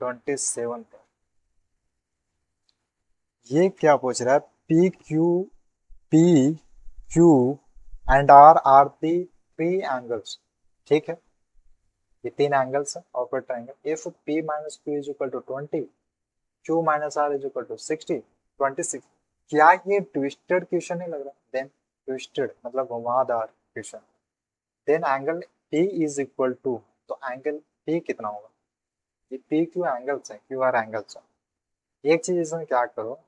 27 पर ये क्या पूछ रहा है, P Q and R the 3 angles, ठीक है, ये 3 एंगल्स है of a triangle. If P minus Q is equal to 20, Q minus R is equal to 60, 26। क्या ये ट्विस्टेड क्वेश्चन नहीं लग रहा, देन ट्विस्टेड मतलब घुमावदार question. Then angle P is equal to, तो एंगल पी कितना होगा, ये पी क्यू एंगल्स है, क्यू आर एंगल्स है। एक चीज इसमें क्या करो,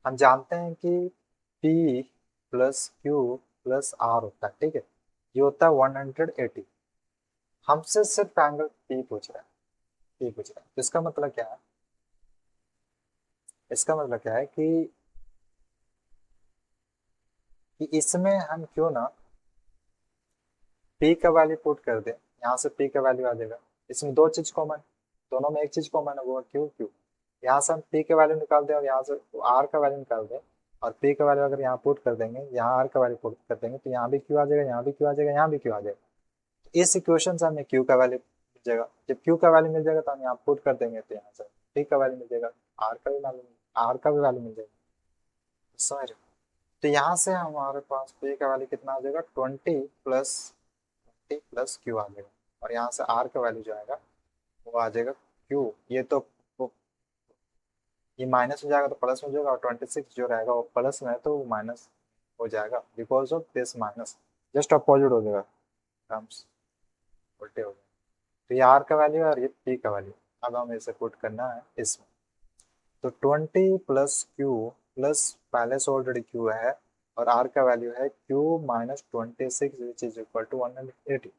हम जानते हैं कि P plus Q plus R होता है, ठीक है, ये होता है 180। हमसे सिर्फ एंगल पी पूछ रहा है, तो इसका मतलब क्या है, कि इसमें हम क्यों ना पी का वैल्यू पुट कर दे, यहाँ से पी का वैल्यू आ जाएगा। इसमें दो चीज कॉमन, दोनों में एक चीज कॉमन है, वो है क्यू। यहाँ से हम पी का वैल्यू निकाल दें और यहाँ से आर का वैल्यू निकाल दें, और पी का वैल्यू अगर यहाँ पुट कर देंगे, यहाँ आर का वैल्यू पुट कर देंगे, तो यहाँ भी क्यू आ जाएगा, यहाँ भी क्यू आ जाएगा, यहाँ भी क्यू आ जाएगा। तो इस इक्वेशन से हमें क्यू का वैल्यू मिल जाएगा। जब क्यू का वैल्यू मिल जाएगा तो हम यहाँ पुट कर देंगे, तो यहाँ से पी का वैल्यू मिल जाएगा, आर का भी वैल्यू मिल जाएगा, समझ रहे हो। तो यहाँ से हमारे पास पी का वैल्यू कितना आ जाएगा, 20 प्लस क्यू आ जाएगा, और यहाँ से आर का वैल्यू जो आएगा वो आ जाएगा क्यू। ये माइनस हो जाएगा तो प्लस हो जाएगा, और 26 जो रहेगा वो प्लस में है तो वो माइनस हो जाएगा, because of this minus, just opposite हो जाएगा, टर्म्स उल्टे हो जाएगा। तो ये आर का वैल्यू है और ये पी का वैल्यू, अब हमें इसे पुट करना है इसमें। तो 20 प्लस क्यू प्लस पहले से ऑलरेडी क्यू है, और आर का वैल्यू है Q minus 26 which is equal to 180।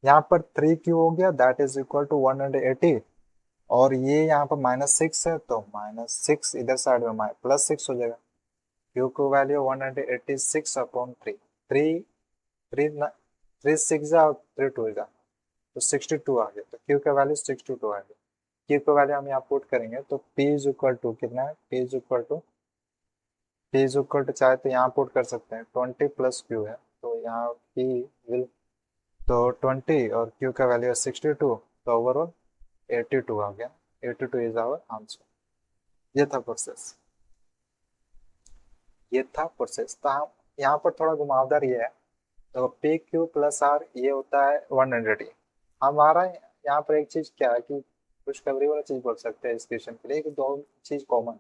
यहाँ पर 3 क्यू हो गया दैट इज इक्वल टू 180, और ये यहाँ पर -6 है तो -6 इधर साइड में +6 हो जाएगा। क्यू को वैल्यू 186 अपॉन 3, 3 3 3 6 जा और 3 2 जा, तो 62 आ गया। तो क्यू का वैल्यू 62 आ गया। क्यू का वैल्यू हम यहाँ पुट करेंगे तो पी इज इक्वल टू कितना है, पी इज इक्वल टू चाहे तो यहाँ पुट कर सकते हैं, 20 प्लस क्यू है, तो यहाँ पी विल, तो 20 और क्यू का वैल्यू है 62, तो ओवरऑल 82 आ गया। 82 इज आवर आंसर। ये था प्रोसेस। तो हम यहाँ पर थोड़ा घुमावदार ये है, तो पी क्यू प्लस आर ये होता है 180। हमारा यहाँ पर एक चीज क्या है कि खुशखबरी वाला चीज बोल सकते हैं इस क्वेश्चन के लिए, कि दो चीज कॉमन,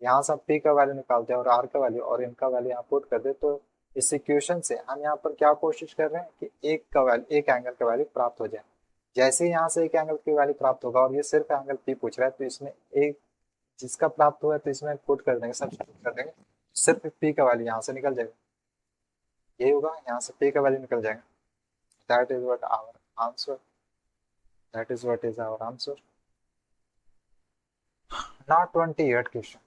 यहाँ से हम पी का वैल्यू निकालते हैं और आर का वैल्यू और इनका वैल्यू यहाँ पुट कर दे, तो इस इक्वेशन से हम यहाँ पर क्या कोशिश कर रहे हैं कि एक एंगल का वैल्यू प्राप्त हो जाए। जैसे ही यहाँ से एक एंगल की वैल्यू प्राप्त होगा, और ये सिर्फ एंगल पी पूछ रहा है, तो इसमें एक जिसका प्राप्त हुआ है तो इसमें पुट कर देंगे, सब्स्टिट्यूट कर देंगे, सिर्फ पी का वैल्यू यहाँ से निकल जाएगा, यही होगा, यहाँ से पी का वैल्यू निकल जाएगा। That is what our answer, that is what is our answer. ना 28 क्वेश्चन,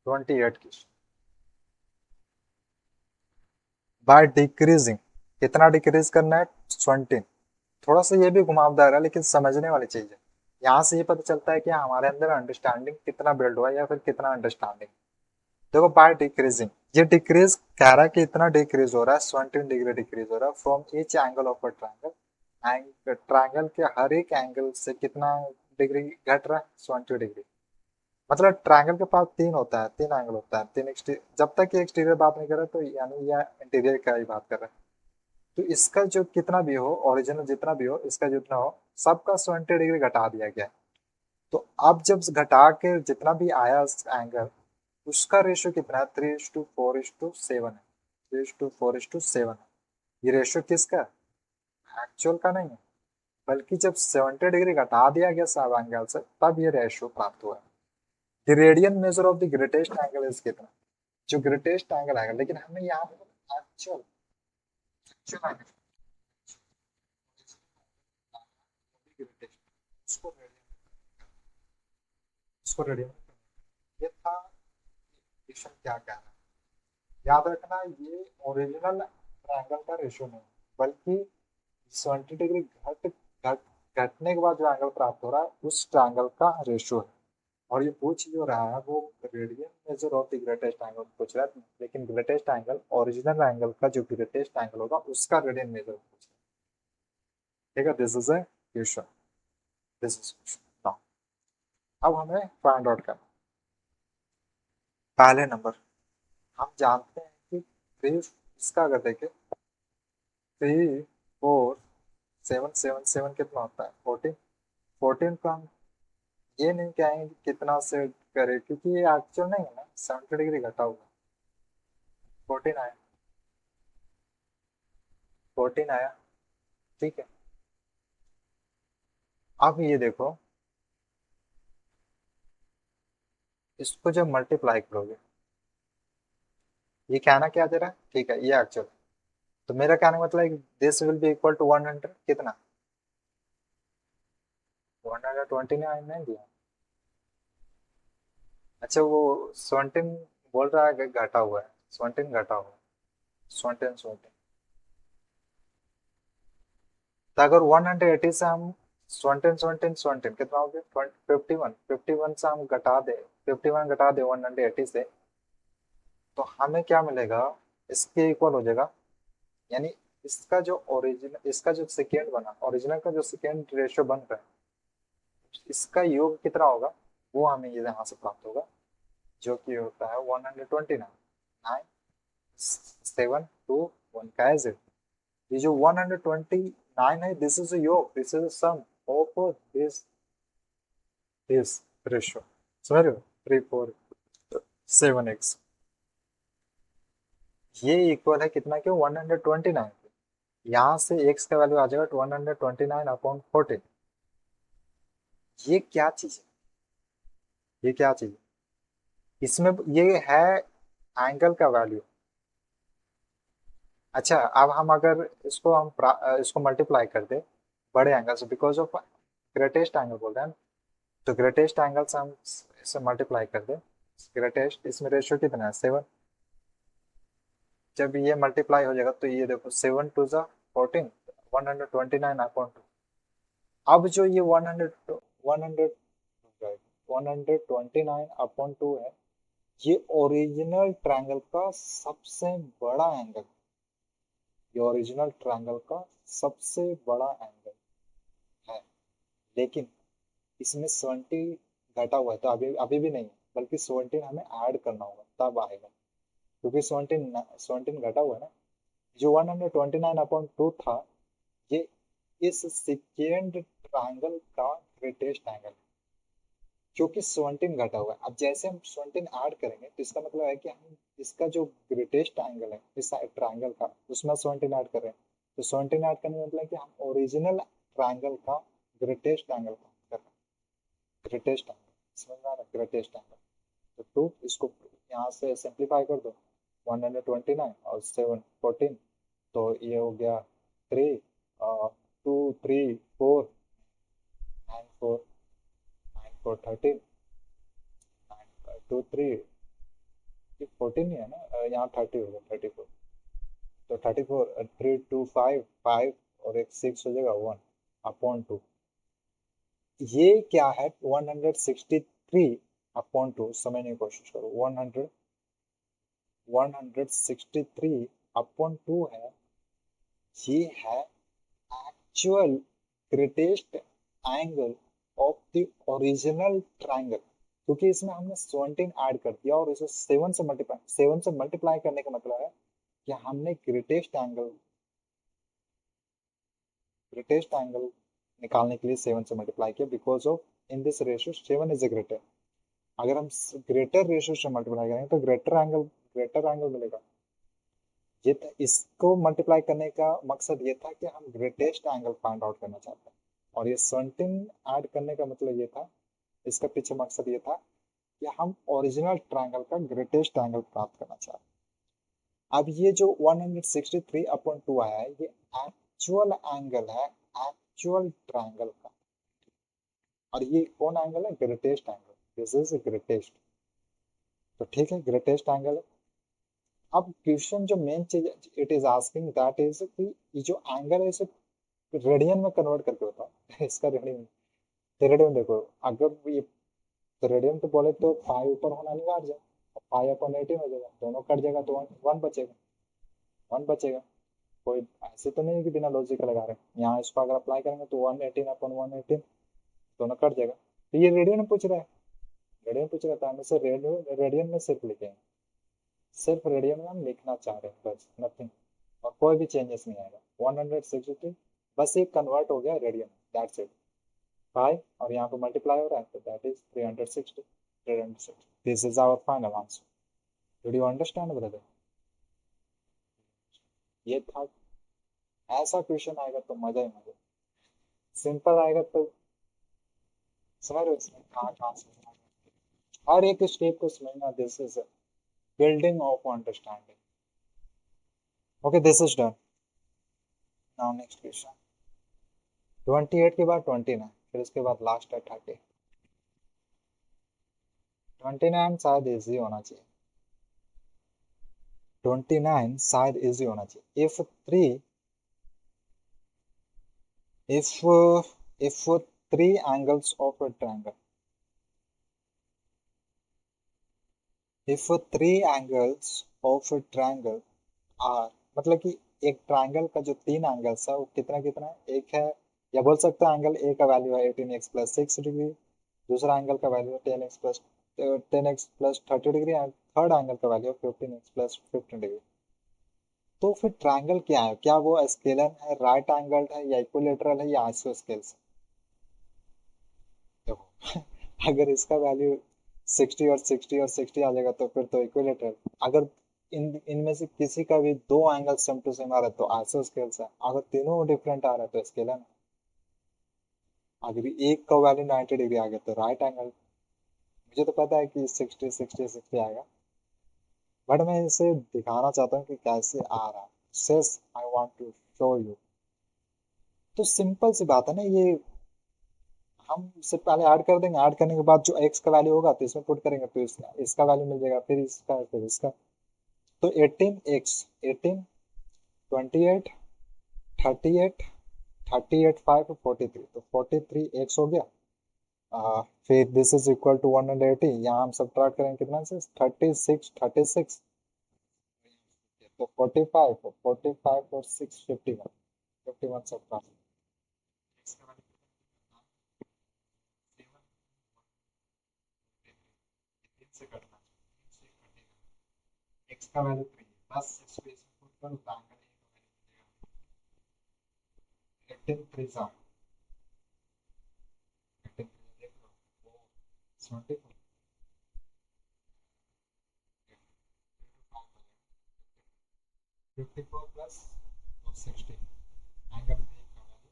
28 क्वेश्चन। बाय डिक्रीजिंग, कितना डिक्रीज करना है, 20। थोड़ा सा ये भी घुमावदार है लेकिन समझने वाली चीज है। यहाँ से ये पता चलता है कि हमारे अंदर अंडरस्टैंडिंग कितना बिल्ड हुआ है या फिर कितना अंडरस्टैंडिंग। देखो बाय डिक्रीजिंग, ये डिक्रीज कह रहा है कि इतना डिक्रीज हो रहा है, 20 डिग्री डिक्रीज हो रहा है from each angle of a triangle. Triangle के हर एक एंगल से कितना डिग्री घट रहा है, 20 डिग्री। मतलब ट्रायंगल के पास तीन होता है, तीन एंगल होता है, तीन एक्सटीरियर, जब तक ये एक्सटीरियर बात नहीं कर रहा तो यानी यह इंटीरियर का ही बात कर रहा है। तो इसका जो कितना भी हो, ओरिजिनल जितना भी हो, इसका जितना हो, सबका 20 डिग्री घटा दिया गया है। तो अब जब घटा के जितना भी आया एंगल, उसका रेशियो कितना है, 3:4:7 है, 3:4:7 है। ये रेशियो किसका है, एक्चुअल का नहीं है, बल्कि जब 70 डिग्री घटा दिया गया सब एंगल से तब ये रेशियो प्राप्त हुआ है। The radian measure of the greatest angle is कितना, जो ग्रेटेस्ट एंगल आएगा, लेकिन हमें यहाँ पे एक्चुअल एक्चुअल एंगल, उसको रेडियन, उसको रेडियन, ये था क्वेश्चन क्या कह रहा है। याद रखना ये ओरिजिनल ट्रायंगल का रेशियो नहीं, बल्कि 70 डिग्री घट घटने के बाद जो एंगल प्राप्त हो रहा है उस ट्रायंगल का रेशियो है। और ये पूछ जो रहा है वो radian measure of the greatest angle पूछ रहा है, लेकिन ग्रेटेस्ट एंगल ओरिजिनल एंगल का जो ग्रेटेस्ट एंगल होगा उसका रेडियन मेजर पूछ रहा है। ठीक है, this is a question, this is question. अब हमें फाइंड आउट करना पहले नंबर। हम जानते हैं कि थ्री, इसका अगर देखें 3, 4, 7, 7, 7 कितना होता है, 14। 14 को हम ये नहीं कहेंगे कि कितना से करे, क्योंकि ये एक्चुअल नहीं है ना, 70 डिग्री घटा हुआ। 14 आया, 14 आया, ठीक है। अब ये देखो, इसको जब मल्टीप्लाई करोगे, ये कहना क्या दे रहा है, ठीक है ये एक्चुअल, तो मेरा कहने का मतलब this will be equal to 100 कितना, 129 नहीं दिया। अच्छा वो 17 बोल रहा है कि घटा हुआ है, 17 घटा हुआ है, 17। तो अगर 180 से हम 17 कितना हो गया, 51, 51 से हम घटा दे, 51 घटा दे 180 से, तो हमें क्या मिलेगा, इसके इक्वल हो जाएगा। यानी इसका जो ओरिजिनल, इसका जो सेकेंड बना, ओरिजिनल का जो सेकेंड रेशियो बन रहा है, इसका योग कितना होगा, वो हमें ये यहाँ से प्राप्त होगा, जो कि होता है 129, 9, 7, 2, 1 का है Z। ये जो 129 है, दिस इज योग, this is sum of this ratio, समझ रहे हो, 3, 4, 7 x, ये इक्वल है कितना के 129। यहाँ से x का वैल्यू आ जाएगा 129/14। ये क्या चीज है, ये क्या चीज है, इसमें ये है एंगल का वैल्यू। अच्छा अब हम अगर इसको इसको मल्टीप्लाई कर दे बड़े एंगल से, बिकॉज ऑफ ग्रेटेस्ट एंगल बोल रहे हैं, तो ग्रेटेस्ट एंगल से हम इसे मल्टीप्लाई कर दे, ग्रेटेस्ट, इसमें रेशियो कितना है, 7। जब ये मल्टीप्लाई हो जाएगा तो ये देखो 7 2 14, 129/2। अब जो ये 129/2 है, ये ओरिजिनल ट्रायंगल का सबसे बड़ा एंगल, ये ओरिजिनल ट्रायंगल का सबसे बड़ा एंगल है। लेकिन इसमें 70 घटा हुआ है, तो अभी अभी भी नहीं है, बल्कि 17 हमें ऐड करना होगा तब आएगा, क्योंकि 17 घटा हुआ है ना। जो 129/2 था, ये इस सेकेंड ट्रायंगल का ग्रेटेस्ट एंगल है, क्योंकि 17 घटा हुआ है। अब जैसे हम 17 ऐड करेंगे तो इसका मतलब है कि हम इसका जो ग्रेटेस्ट एंगल है इस ट्रायंगल का, उसमें 17 ऐड कर रहे हैं, तो 17 ऐड करने का मतलब है कि हम ओरिजिनल ट्रायंगल का ग्रेटेस्ट एंगल काउंट कर रहे हैं, ग्रेटेस्ट एंगल, समझ में आ रहा है, ग्रेटेस्ट एंगल। तो 2 इसको यहाँ से सिंप्लीफाई कर दो, 129 और 7 14, तो ये हो गया 3 2 3 4 9 4 9 4 13 9 2 3 14 ही है ना, यहाँ 30 होगा 34, तो 34 3 2 5 5 और एक 6 हो जाएगा 1 अपॉन 2। ये क्या है 163 अपॉन 2, समझने की कोशिश करो। 163 अपॉन 2 है, ये है actual greatest angle of the original triangle, क्योंकि इसमें हमने 17 ऐड कर दिया और इसे 7 से मल्टीप्लाई करने का मतलब है कि हमने ग्रेटेस्ट एंगल निकालने के लिए 7 से मल्टीप्लाई किया, because of in this ratio 7 is a greater. अगर हम ग्रेटर रेशियो से मल्टीप्लाई करेंगे तो ग्रेटर एंगल मिलेगा। ये था, इसको मल्टीप्लाई करने का मकसद ये था कि हम ग्रेटेस्ट एंगल फाइंड आउट करना चाहते हैं, और ये 17 ऐड करने का मतलब ये था, इसका पीछे मकसद ये था कि हम ओरिजिनल ट्रायंगल का ग्रेटेस्ट एंगल प्राप्त करना चाहते हैं। अब ये जो 163 अपॉन 2 आया है, ये एक्चुअल एंगल है एक्चुअल ट्रायंगल का, और ये कौन एंगल है, greatest angle, this is greatest. तो ठीक है, ग्रेटेस्ट एंगल है। अब क्वेश्चन जो मेन चीज it is asking that is कि ये जो एंगल है इसे रेडियन में कन्वर्ट करके बताओ। इसका रेडियन, रेडियन देखो, अगर ये रेडियन तो बोले तो पाई ऊपर होना अनिवार्य है, पाई अपॉन 18 हो जाएगा, दोनों कट जाएगा तो वन बचेगा, वन बचेगा। कोई ऐसे तो नहीं है कि बिना लॉजिक लगा रहे हैं, यहाँ इसको अगर अप्लाई करेंगे तो 118 अपॉन 118, दोनों कट जाएगा। तो ये रेडियन में पूछ रहा है, रेडियन पूछ रहा था, हम इसे रेडियन में सिर्फ लिखेंगे, सिर्फ रेडियन में हम लिखना चाह रहे हैं, बस नथिंग, और कोई भी चेंजेस नहीं आएगा। 163 बस ये कन्वर्ट हो गया रेडियन, दैट्स इट। पाई और यहाँ पे मल्टीप्लाई हो रहा है, तो that is 360। This is our final answer. Did you understand brother? ये था, ऐसा क्वेश्चन आएगा तो मजा ही मजा, सिंपल आएगा तो समझ रहे हो इसमें कहाँ कहाँ से हर एक स्टेप को समझना, this is building of understanding. Okay, this is done. Now next question, 28 के बाद 29, फिर उसके बाद लास्ट है 30। 29 शायद इजी होना चाहिए, 29 शायद इजी होना चाहिए। if if three angles of a triangle, if three angles of a triangle are, मतलब कि एक ट्रायंगल का जो 3 एंगल्स है वो कितना कितना है, एक है, या बोल सकते हैं एंगल ए का वैल्यू है 18x प्लस 6 डिग्री, दूसरा एंगल का वैल्यू है 10x plus 30 degree, and third angle का वैल्यू है 15x प्लस 15 डिग्री। तो फिर ट्रायंगल क्या है, क्या वो स्केलर है, राइट एंगल है, या इक्विलेटरल है, या आइसोस्केल्स? देखो, अगर इसका वैल्यू 60 और 60 और 60 आ जाएगा तो फिर तो इक्विलेटरल। अगर इनमें से किसी का भी दो एंगल सेम टू सेम आ रहा है तो आइसोस्केल्स है, अगर तीनों डिफरेंट आ रहा है तो स्केलर है। अगर एक का वैल्यू 90 डिग्री आ गया तो राइट एंगल। मुझे तो पता है कि 60 60 60 आएगा, बट मैं इसे दिखाना चाहता हूँ कि कैसे आ रहा है, सिर्फ I want to show you. तो सिंपल सी बात है ना ये, हम सिर्फ पहले ऐड कर देंगे, ऐड करने के बाद जो एक्स का वैल्यू होगा तो इसमें पुट करेंगे, तो इसका वैल्यू मिल जाएगा, फिर इसका। तो 18x, 18 28 38 38 5 43, तो 43x हो गया। फिर दिस इज इक्वल टू 180, यहाँ हम सब करेंगे कितना से 36 तो 45 और 6 51 सब से कटना, एक्स का वैल्यू 3, बस इसको इसमें पुट करो, एंगल ए का वैल्यू 18 3 सा 18 देख लो, वो 74 54 प्लस 60, एंगल बी का वैल्यू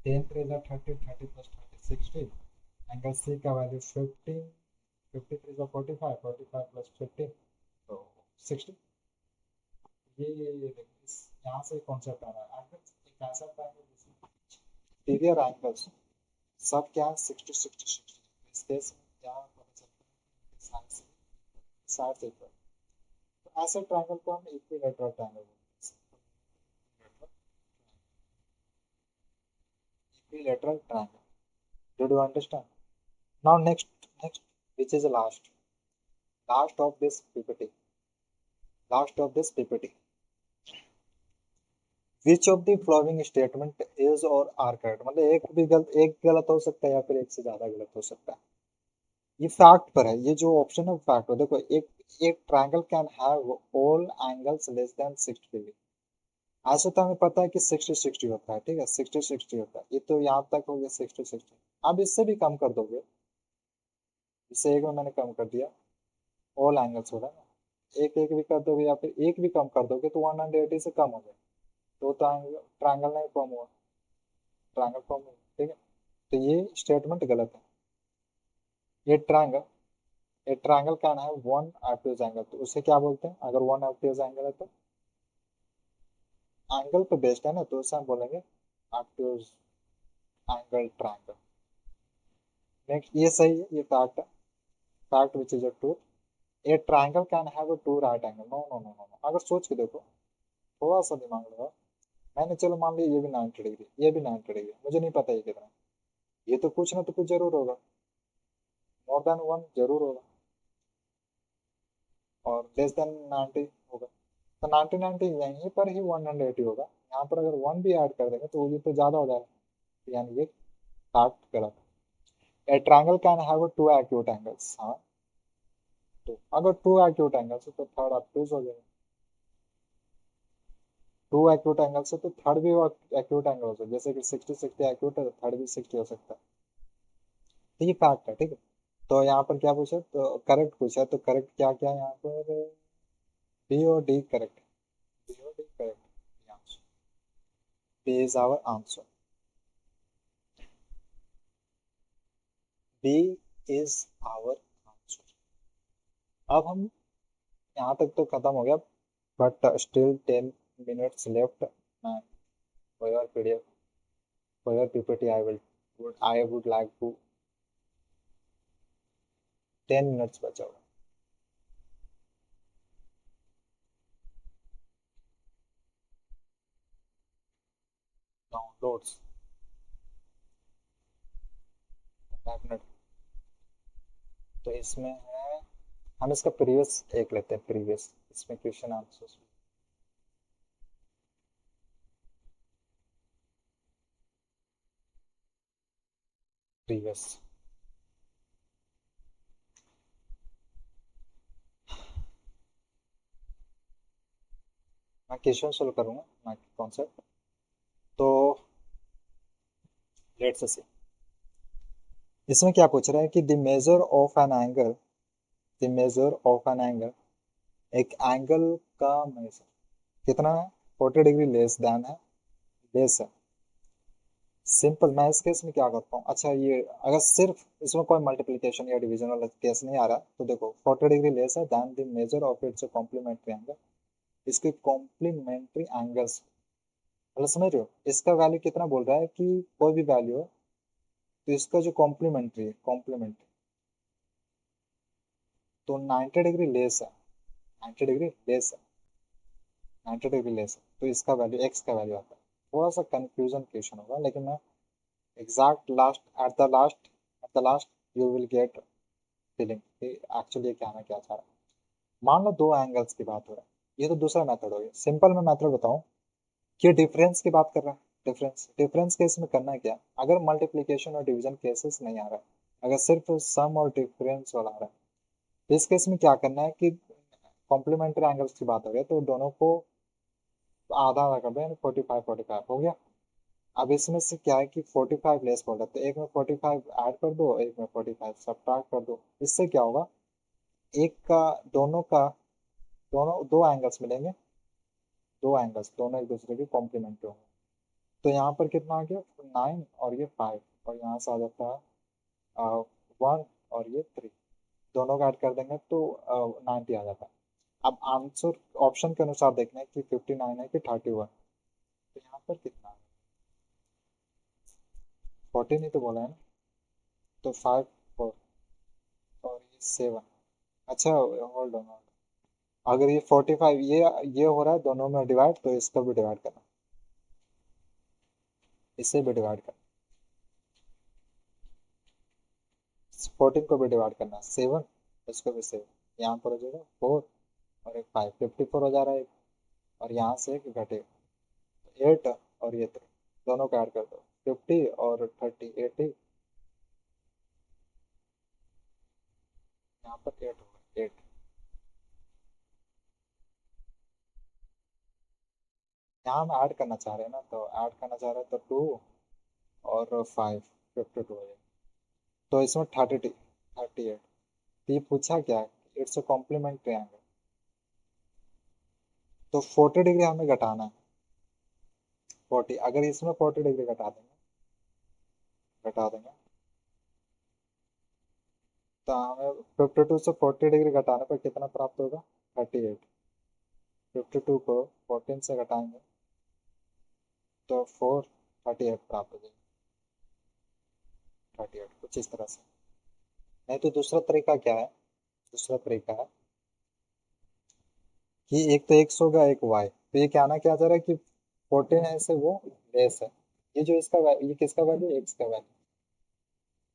10 3 30 30 प्लस 30 60, एंगल सी का वैल्यू 15 53 का 45, 45 प्लस 50 तो 60। ये देखिए यहाँ से कॉन्सेप्ट आ रहा है एंगल्स एक ऐसा ट्रायंगल इंटीरियर एंगल्स सब क्या 60 60 60। इस केस में क्या पता चलता है साइड से साइड से इक्वल, तो ऐसे ट्रायंगल को हम इक्विलेटरल ट्रायंगल बोलते हैं। Equilateral triangle, did you understand? Now next which is the last of this ppt, last of this ppt, which of the following statement is or are correct, मतलब एक गलत हो सकता है या फिर एक से ज्यादा गलत हो सकता है। ये फैक्ट पर है, ये जो ऑप्शन है फैक्ट है। देखो एक एक triangle can have all angles less than 60 degree. ऐसे तो हमें पता है कि 60 60 होता है, ठीक है 60 60 होता है, ये तो यहाँ तक हो गया 60 60। अब इससे भी कम कर दोगे, इससे एक में मैंने कम कर दिया, ऑल एंगल्स हो रहा है ना, एक एक भी कर दोगे या फिर एक भी कम कर दोगे तो 180 से कम हो जाए, तो ट्रायंगल नहीं फॉर्म हुआ, ट्रायंगल फॉर्म हुआ, ठीक है। तो ये स्टेटमेंट गलत है। ये triangle can have one obtuse angle, तो उसे क्या बोलते हैं, अगर वन ऑब्ट्यूज एंगल है तो एंगल पे बेस्ड है ना, तो उसे हम बोलेंगे ऑब्ट्यूज एंगल ट्रायंगल। नेक्स्ट ये सही है, ये फैक्ट है, fact which is a truth. A triangle can have a two right angle, no no no no, अगर सोच के देखो, थोड़ा सा दिमाग लगाओ। मैंने चलो मान लिया ये भी 90 डिग्री, ये भी 90 डिग्री, मुझे नहीं पता ये कितना, ये तो कुछ ना तो कुछ जरूर होगा, मोर देन वन जरूर होगा और लेस देन 90 होगा। तो 90 यहीं पर ही 180 होगा, यहाँ पर अगर वन भी ऐड कर देंगे तो ये तो ज्यादा हो जाएगा, यानी ये फैक्ट गलत है। A triangle can have two acute angles, हाँ, तो अगर टू एक्यूट एंगल्स है तो थर्ड ऑब्ट्यूज हो जाएगा, टू एक्यूट एंगल्स है तो थर्ड भी एक्यूट एंगल हो सकता है, जैसे कि 60 60 एक्यूट है तो थर्ड भी 60 हो सकता है। तो ये फैक्ट है, ठीक है। तो यहाँ पर क्या पूछा, तो करेक्ट पूछा, तो करेक्ट क्या क्या है यहाँ पर, बी और डी करेक्ट, बी और D correct, B is our answer, B is our answer. अब हम यहाँ तक तो खत्म हो गया, but still 10 minutes left. For your PDF, for your PPT I would like to, 10 minutes बचा हुआ, डाउनलोड्स, 5 मिनट। तो इसमें है, हम इसका प्रीवियस एक लेते हैं, प्रीवियस, इसमें क्वेश्चन आंसर्स, प्रीवियस। मैं क्वेश्चन सोल्व करूंगा, मैं कॉन्सेप्ट। तो लेट्स सी, इसमें क्या पूछ रहा है कि the measure of an angle, the measure of an angle, एक एंगल का मेजर कितना है, 40 डिग्री लेस देन है, लेस है। सिंपल, मैं इस केस में क्या करता हूँ, अच्छा ये अगर सिर्फ इसमें कोई मल्टीप्लिकेशन या डिवीजन वाला केस नहीं आ रहा, तो देखो 40 डिग्री लेस है then the measure of its complementary angle, इसके कॉम्प्लीमेंट्री एंगल्स, मतलब समझ रहे हो, इसका वैल्यू कितना बोल रहा है कि कोई भी वैल्यू हो, तो इसका जो कॉम्प्लीमेंट्री है, कॉम्प्लीमेंट्री, तो 90 डिग्री लेस है, 90 डिग्री लेस है, 90 डिग्री लेस है, तो इसका वैल्यू एक्स का वैल्यू आता है। थोड़ा सा कंफ्यूजन क्वेश्चन होगा, लेकिन मैं exact last at the last you will get feeling actually क्या ना क्या चाह रहा है। मान लो दो एंगल्स की बात हो रहा है, ये तो दूसरा मेथड हो गया। सिंपल में मेथड बताऊं कि डिफरेंस की बात कर रहा है, डिफरेंस, डिफरेंस केस में करना है क्या, अगर मल्टीप्लीकेशन और डिवीजन केसेस नहीं आ रहा है, अगर सिर्फ सम और डिफरेंस वाला आ रहा है, तो इस केस में क्या करना है कि कॉम्प्लीमेंट्री एंगल्स की बात हो रही है तो दोनों को आधा आधा कर दें, 45 45 हो गया। अब इसमें से क्या है कि 45 लेस बोल रहा है, तो एक में 45 ऐड कर दो, एक में 45 सब्ट्रैक्ट कर दो, इससे क्या होगा, एक का, दोनों का, दोनों दो एंगल्स मिलेंगे, दो एंगल्स दोनों एक दूसरे के कॉम्प्लीमेंट्री होंगे। तो यहाँ पर कितना आ गया, 9 और ये 5, और यहाँ से आ जाता है 1 और ये 3, दोनों का ऐड कर देंगे तो 90 आ जाता है। अब आंसर ऑप्शन के अनुसार देखना है कि 59 है कि 31। तो यहाँ पर कितना है, 14 ही तो बोला है ना। तो 5 4 और ये 7। अच्छा होल्ड ऑन, अगर ये 45 ये हो रहा है दोनों में डिवाइड, तो इसको भी डिवाइड करना, इससे भी डिवाइड करना, 14 को भी डिवाइड करना 7, इसको भी 7। यहाँ पर हो जाएगा 4 और एक 5, 54 हो जा रहा है एक, और यहाँ से एक घटे 8 और ये 3, दोनों का ऐड कर दो 50 और 30 80, यहाँ पर 8 होगा 8। यहाँ हम ऐड करना चाह रहे हैं ना, तो ऐड करना चाह रहे हैं तो 2 और 5 52 हो जाएगा। तो इसमें 38। तो ये पूछा क्या है, इट्स अ कॉम्प्लीमेंट ट्रायंगल, तो 40 डिग्री हमें घटाना है। 40, अगर इसमें 40 डिग्री घटा देंगे तो हमें 52 से 40 डिग्री घटाने पर कितना प्राप्त होगा, 38। 52 को 14 से घटाएंगे तो 38 प्राप्त हो जाएगा, 38 कुछ इस तरह से। नहीं तो दूसरा तरीका क्या है, दूसरा तरीका है कि एक तो एक्स होगा एक वाई, तो ये क्या ना क्या जा रहा है कि 14 है से वो लेस है, ये जो इसका ये किसका वैल्यू, एक्स का वैल्यू,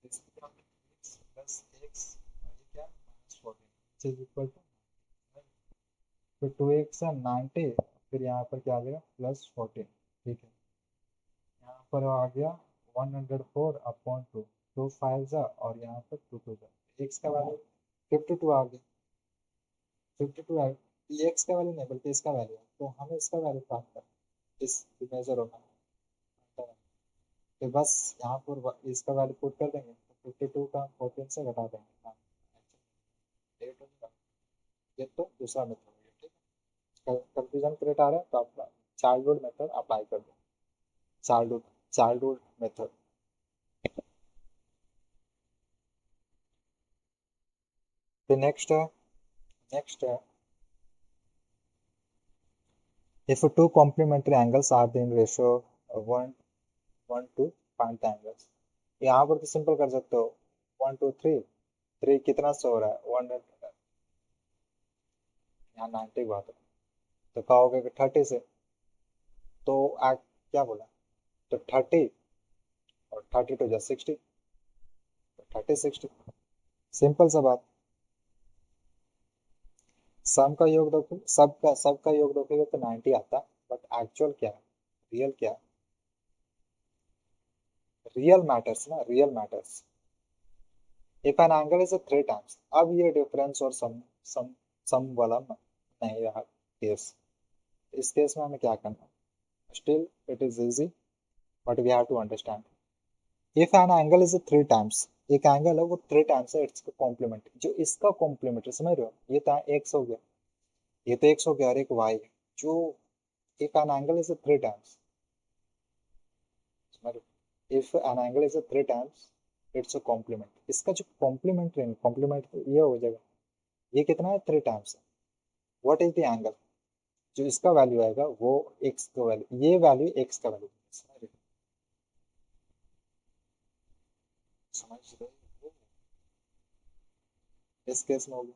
प्लस एक्स और ये क्या माइनस 14 इज इक्वल टू, फिर 2x है 90, फिर यहाँ पर क्या आ जाएगा +14, ठीक है। यहाँ पर आ गया 104 अपॉन 2, 2 5 जा और यहाँ पर 2 2 जा, एक्स का वैल्यू 52 आ गया, 52 आ गया। ये एक्स का वैल्यू नहीं बल्कि इसका वैल्यू है, तो हमें इसका वैल्यू प्राप्त करना, इस मेजर होगा, तो बस यहाँ पर इसका वैल्यू पुट कर देंगे तो 52 का 14 से घटा देंगे, हाँ 8 हो जाएगा। ये तो दूसरा मेथड हो गया, ठीक है। कंफ्यूजन क्रिएट आ रहा है तो आप चाइल्डहुड मेथड अप्लाई कर दो, चाइल्डहुड चाइल्डहुड मेथड। फिर नेक्स्ट है if two complementary angles are in ratio 1 1 to, find the angles। यहाँ पर तो सिंपल कर सकते हो, 1 2 3, 3 कितना से हो रहा है 1, यहाँ 90 की बात है, तो कहोगे कि 30 से, तो क्या बोला, तो 30 और 32 जा 60, तो 30 60, सिंपल सा बात। सम का योग देखो, सबका योग देखोगे तो 90 आता है, बट एक्चुअल क्या है, रियल क्या है, रियल मैटर्स ना, real matters. If an angle is 3 times, अब ये डिफरेंस और सम वाला नहीं रहा केस, इस केस में हमें क्या करना, still it is easy but we have to understand. If an angle is 3 times, एक एंगल है वो 3 टाइम्स है इट्स कॉम्प्लीमेंट, जो इसका कॉम्प्लीमेंट समझ रहे हो, ये तो एक्स हो गया, ये तो एक्स हो गया और एक वाई है, जो if an angle is 3 times, समझ रहे हो, if an angle is 3 times it's a compliment, इसका जो कॉम्प्लीमेंट कॉम्प्लीमेंट ये हो जाएगा, ये कितना है 3 टाइम्स है, व्हाट इज द एंगल, जो इसका वैल्यू आएगा वो एक्स का वैल्यू, ये वैल्यू एक्स का वैल्यू, समझ रहे हो, इस केस में होगा।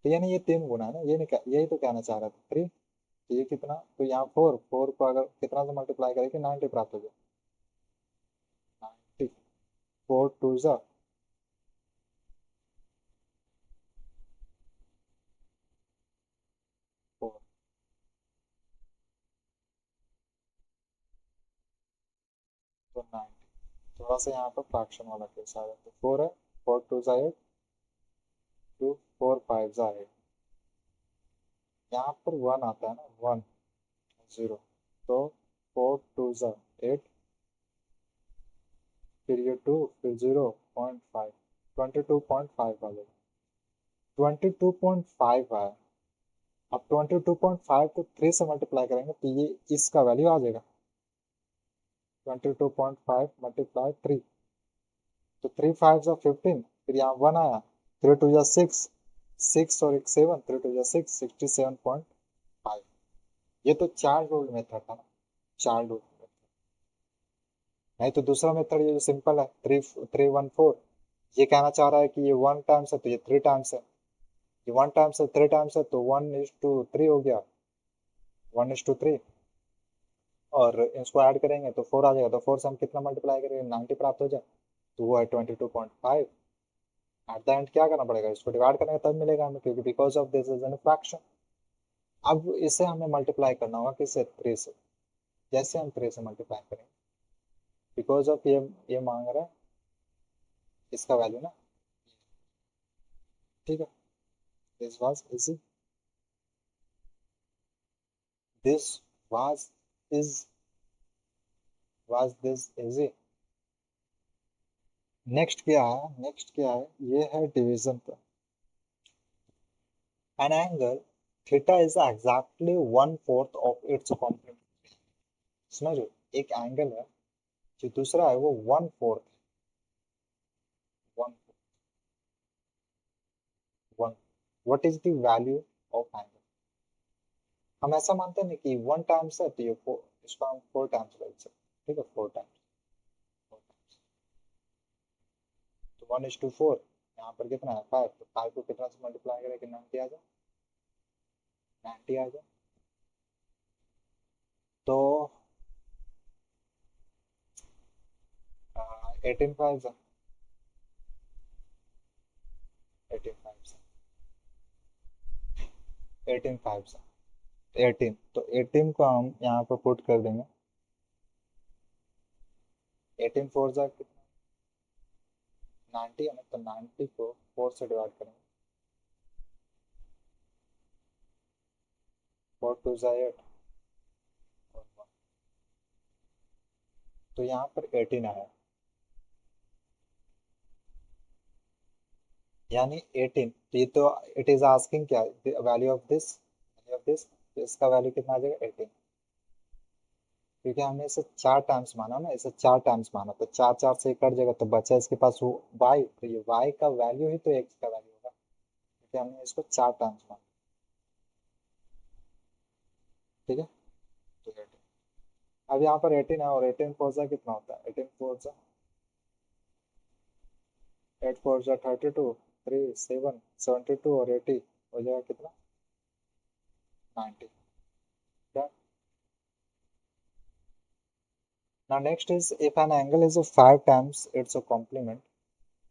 तो यानी ये 3 गुना है ना, ये नहीं, यही तो कहना चाह रहा था 3, तो ये कितना, तो यहाँ 4 को अगर कितना से मल्टीप्लाई करेंगे 90 प्राप्त हो जाए, 90, 4 2 जा 4, तो 90, थोड़ा सा यहाँ पर फ्रैक्शन वाला केस आ रहा है, तो 4 है, 4 2 जा 8, 2 4 5 जा 8, यहाँ पर 1 आता है ना, 1 0, तो 4 2 जा 8, फिर ये 2, फिर 0.5, 22.5 आ जाएगा, 22.5 आया। अब 22.5 को 3 से मल्टीप्लाई करेंगे तो ये इसका वैल्यू आ जाएगा, 22.5 मल्टीप्लाई 3, तो 3 5 15, फिर यहाँ 1 आया, 3 टू जा 6, 6 और एक 7, 3 टू जा 6, 67.5। ये तो चाइल्ड रूल मेथड था ना, चाइल्ड रूल। नहीं तो दूसरा मेथड ये जो सिंपल है, 3 3 1 4, ये कहना चाह रहा है कि ये 1 टाइम्स है तो ये 3 टाइम्स है, ये 1 टाइम्स है 3 टाइम्स है तो 1:3 हो गया, 1:3। और इसको ऐड करेंगे तो 4 आ जाएगा, तो 4 से हम कितना मल्टीप्लाई करेंगे, 90 प्राप्त हो जाए, तो वो है 22.5। एट द एंड क्या करना पड़ेगा, इसको डिवाइड करेंगे तब मिलेगा हमें, क्योंकि because of this is an fraction. अब इसे हमें मल्टीप्लाई करना होगा किससे, 3 से। जैसे हम 3 से मल्टीप्लाई करेंगे, बिकॉज ऑफ ये मांग रहा है इसका वैल्यू ना, ठीक है। This was easy, this was is was this easy. Next क्या है, ये है डिवीजन पर। An angle theta is exactly 1/4 of its complement. समझ रहे हो? एक एंगल है, जो दूसरा है वो 1/4, one one what is the value of angle. हम ऐसा मानते हैं कि 1 टाइम्स है तो ये 4, इसको हम 4 टाइम्स कर सकते हैं, ठीक है, 4 टाइम्स, 4 टाइम्स। तो 1:4, यहाँ पर कितना है 5, तो 5 को कितना से मल्टीप्लाई करें कि 90 आ जाए, 90 आ जाए। तो 18 5 है, 18 5 है, 18 5 है, 18, तो 18 को हम यहाँ पर पुट कर देंगे। 18 4 जा कितना, 90 है ना, तो 90 को 4 से डिवाइड करेंगे, 4 2 जा 8 और 1, तो यहाँ पर 18 आया, यानी 18। तो ये तो इट इज आस्किंग क्या, value of this, value of this, तो इसका वैल्यू कितना आ जाएगा 18, क्योंकि हमने इसे 4 टाइम्स माना ना, इसे 4 टाइम्स माना, तो 4 4 से कट जाएगा, तो बचा इसके पास वो y, तो ये y का वैल्यू ही तो x का वैल्यू होगा, क्योंकि हमने इसको 4 टाइम्स माना, ठीक है। तो 18, अब यहाँ पर 18 है, और 18 फोर जा कितना होता है, 18 फोर जा 8 फोर जा 32, 3 7 72 और 80 हो जाएगा कितना, 90। Now next is, if an angle is of 5 times its a complement,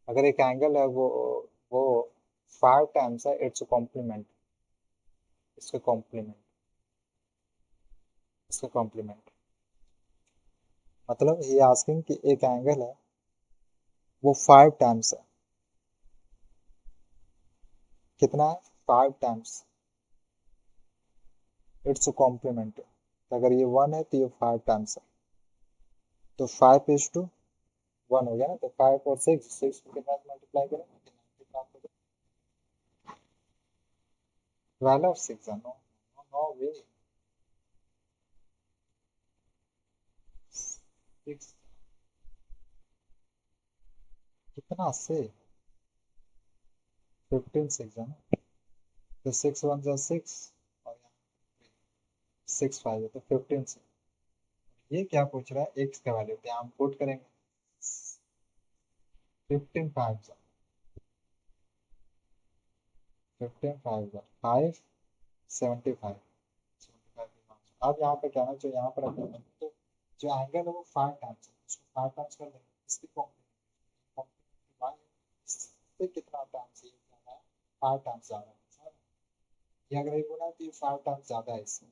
अगर एक एंगल है वो 5 टाइम्स है इट्स कॉम्प्लीमेंट, इसका कॉम्प्लीमेंट, इसका कॉम्प्लीमेंट, मतलब ये आस्किंग कि एक एंगल है वो 5 टाइम्स है, कितना है 5 टाइम्स इट्स कॉम्प्लीमेंट, अगर ये 1 है तो ये 5 टाइम्स है, तो 5:1 हो गया ना, तो 5 और 6, 6 को कितना मल्टीप्लाई करें, 12 और 6 है, नो नो वे, 6 कितना से 15 6 है ना, तो 6 1 जा 6 और 6 5 है, तो 15 से। ये क्या पूछ रहा है, एक्स का वैल्यू, तो हम पुट करेंगे 15 5 जा 15 5 जा 5 75, 75। अब यहाँ पे क्या ना, जो यहाँ पर अपन तो जो एंगल है वो 5 टाइम्स है, उसको 5 टाइम्स कर देंगे, इसकी कॉम्प्लीमेंट इससे कितना टाइम्स, ये क्या है 5 टाइम्स ज्यादा है, ये अगर ये बोला तो ये 5 टाइम्स ज्यादा है इससे,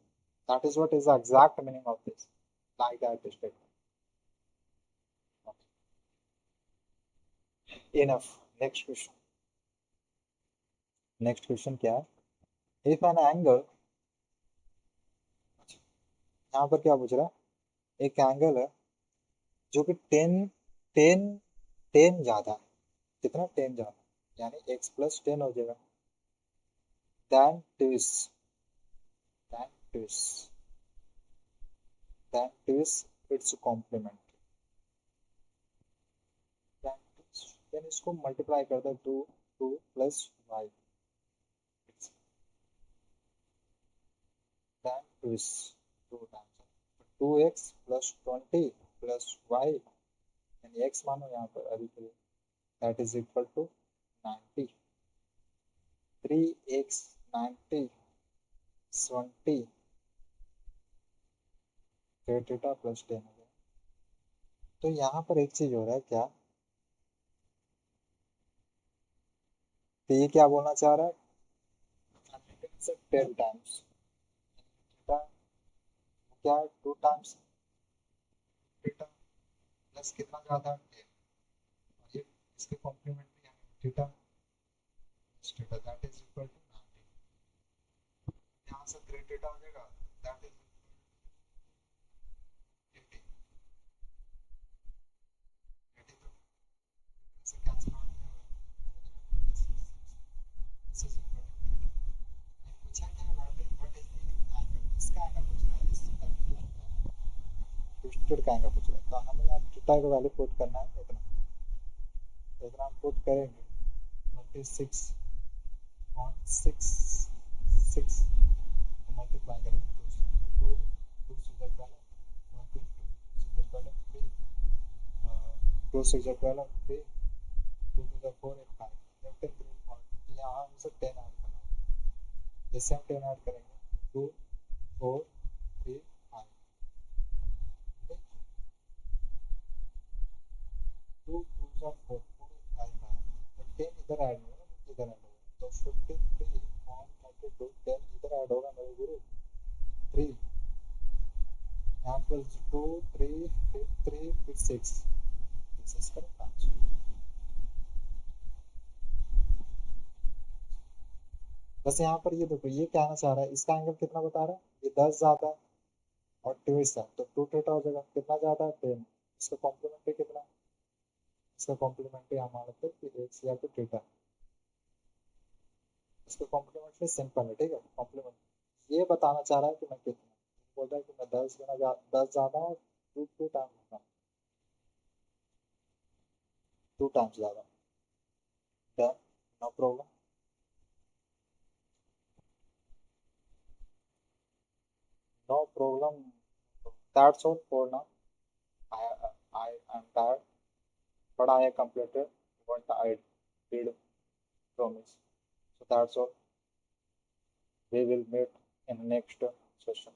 that is what is the exact meaning of this, like that statement. Enough. Next question, next question क्या है, इफ एन एंगल, यहाँ पर क्या पूछ रहा है, एक एंगल है जो कि 10 10 ज्यादा है, कितना 10 ज्यादा, यानी x प्लस 10 हो जाएगा, then twice, then twice, then twice its complement, देन इसको मल्टीप्लाई करता है 2 2 plus y. Then twist 2 times. 2x plus 20 plus y, यानी x मानो यहाँ पर अभी के लिए, that is equal to 90. 3x 90 20 theta plus 10 हो गया. तो यहाँ पर एक चीज हो रहा है क्या, तो ये क्या बोलना चाह रहा है, 10 टाइम्स थीटा क्या है, 2 टाइम्स थीटा प्लस कितना ज्यादा 10, और ये इसके कॉम्प्लीमेंट्री यानी theta theta that is equal to 90. यहाँ से 3 थीटा हो जाएगा, दैट इज 80. 80 तो से कैंसिल आउट नहीं होगा, 26. This is equal to theta. ये पूछा क्या, व्हाट इज द एंगल, इसका एंगल पूछ रहा है, इस ट्विस्टेड का एंगल पूछ रहा है. तो हमें यहाँ थीटा का वैल्यू पुट करना है इतना, इतना हम पुट करेंगे 26.66 मल्टीप्लाई करेंगे 2 2 से जब पहले 1 2 2 से जब पहले 3 2 से जब पहले 3 2 to the 4 and 5 left and 3 point, यहाँ हम से 10 ऐड करना होगा. जैसे हम 10 ऐड करेंगे 2 4 3 5, 2 2 4 4 5 5, तो 10 इधर ऐड होगा, इधर ऐड होगा, तो 53.32 10 इधर ऐड होगा मेरे गुरु 3, यहाँ पर 2 3 फिर 3 फिर 6, दिस इज करेक्ट आंसर. बस यहाँ पर ये देखो, ये कहना चाह रहा है इसका एंगल कितना बता रहा है, ये 10 ज्यादा है और ट्विस्ट है, तो 2 थीटा हो जाएगा, कितना ज्यादा है 10, इसका कॉम्प्लीमेंट्री कितना है, इसका कॉम्प्लीमेंट्री हमारे पे कि x या फिर थीटा, इसका कॉम्प्लीमेंट्री सिंपल है, ठीक है. कॉम्प्लीमेंट ये बताना चाह रहा है कि मैं कितना, बोल रहा है कि मैं 10 गुना 10 ज्यादा और 2 टाइम्स 2 टाइम्स ज्यादा. Done, no problem. No problem. That's all for now. I am tired, but I completed what I did promise. So that's all. We will meet in next session.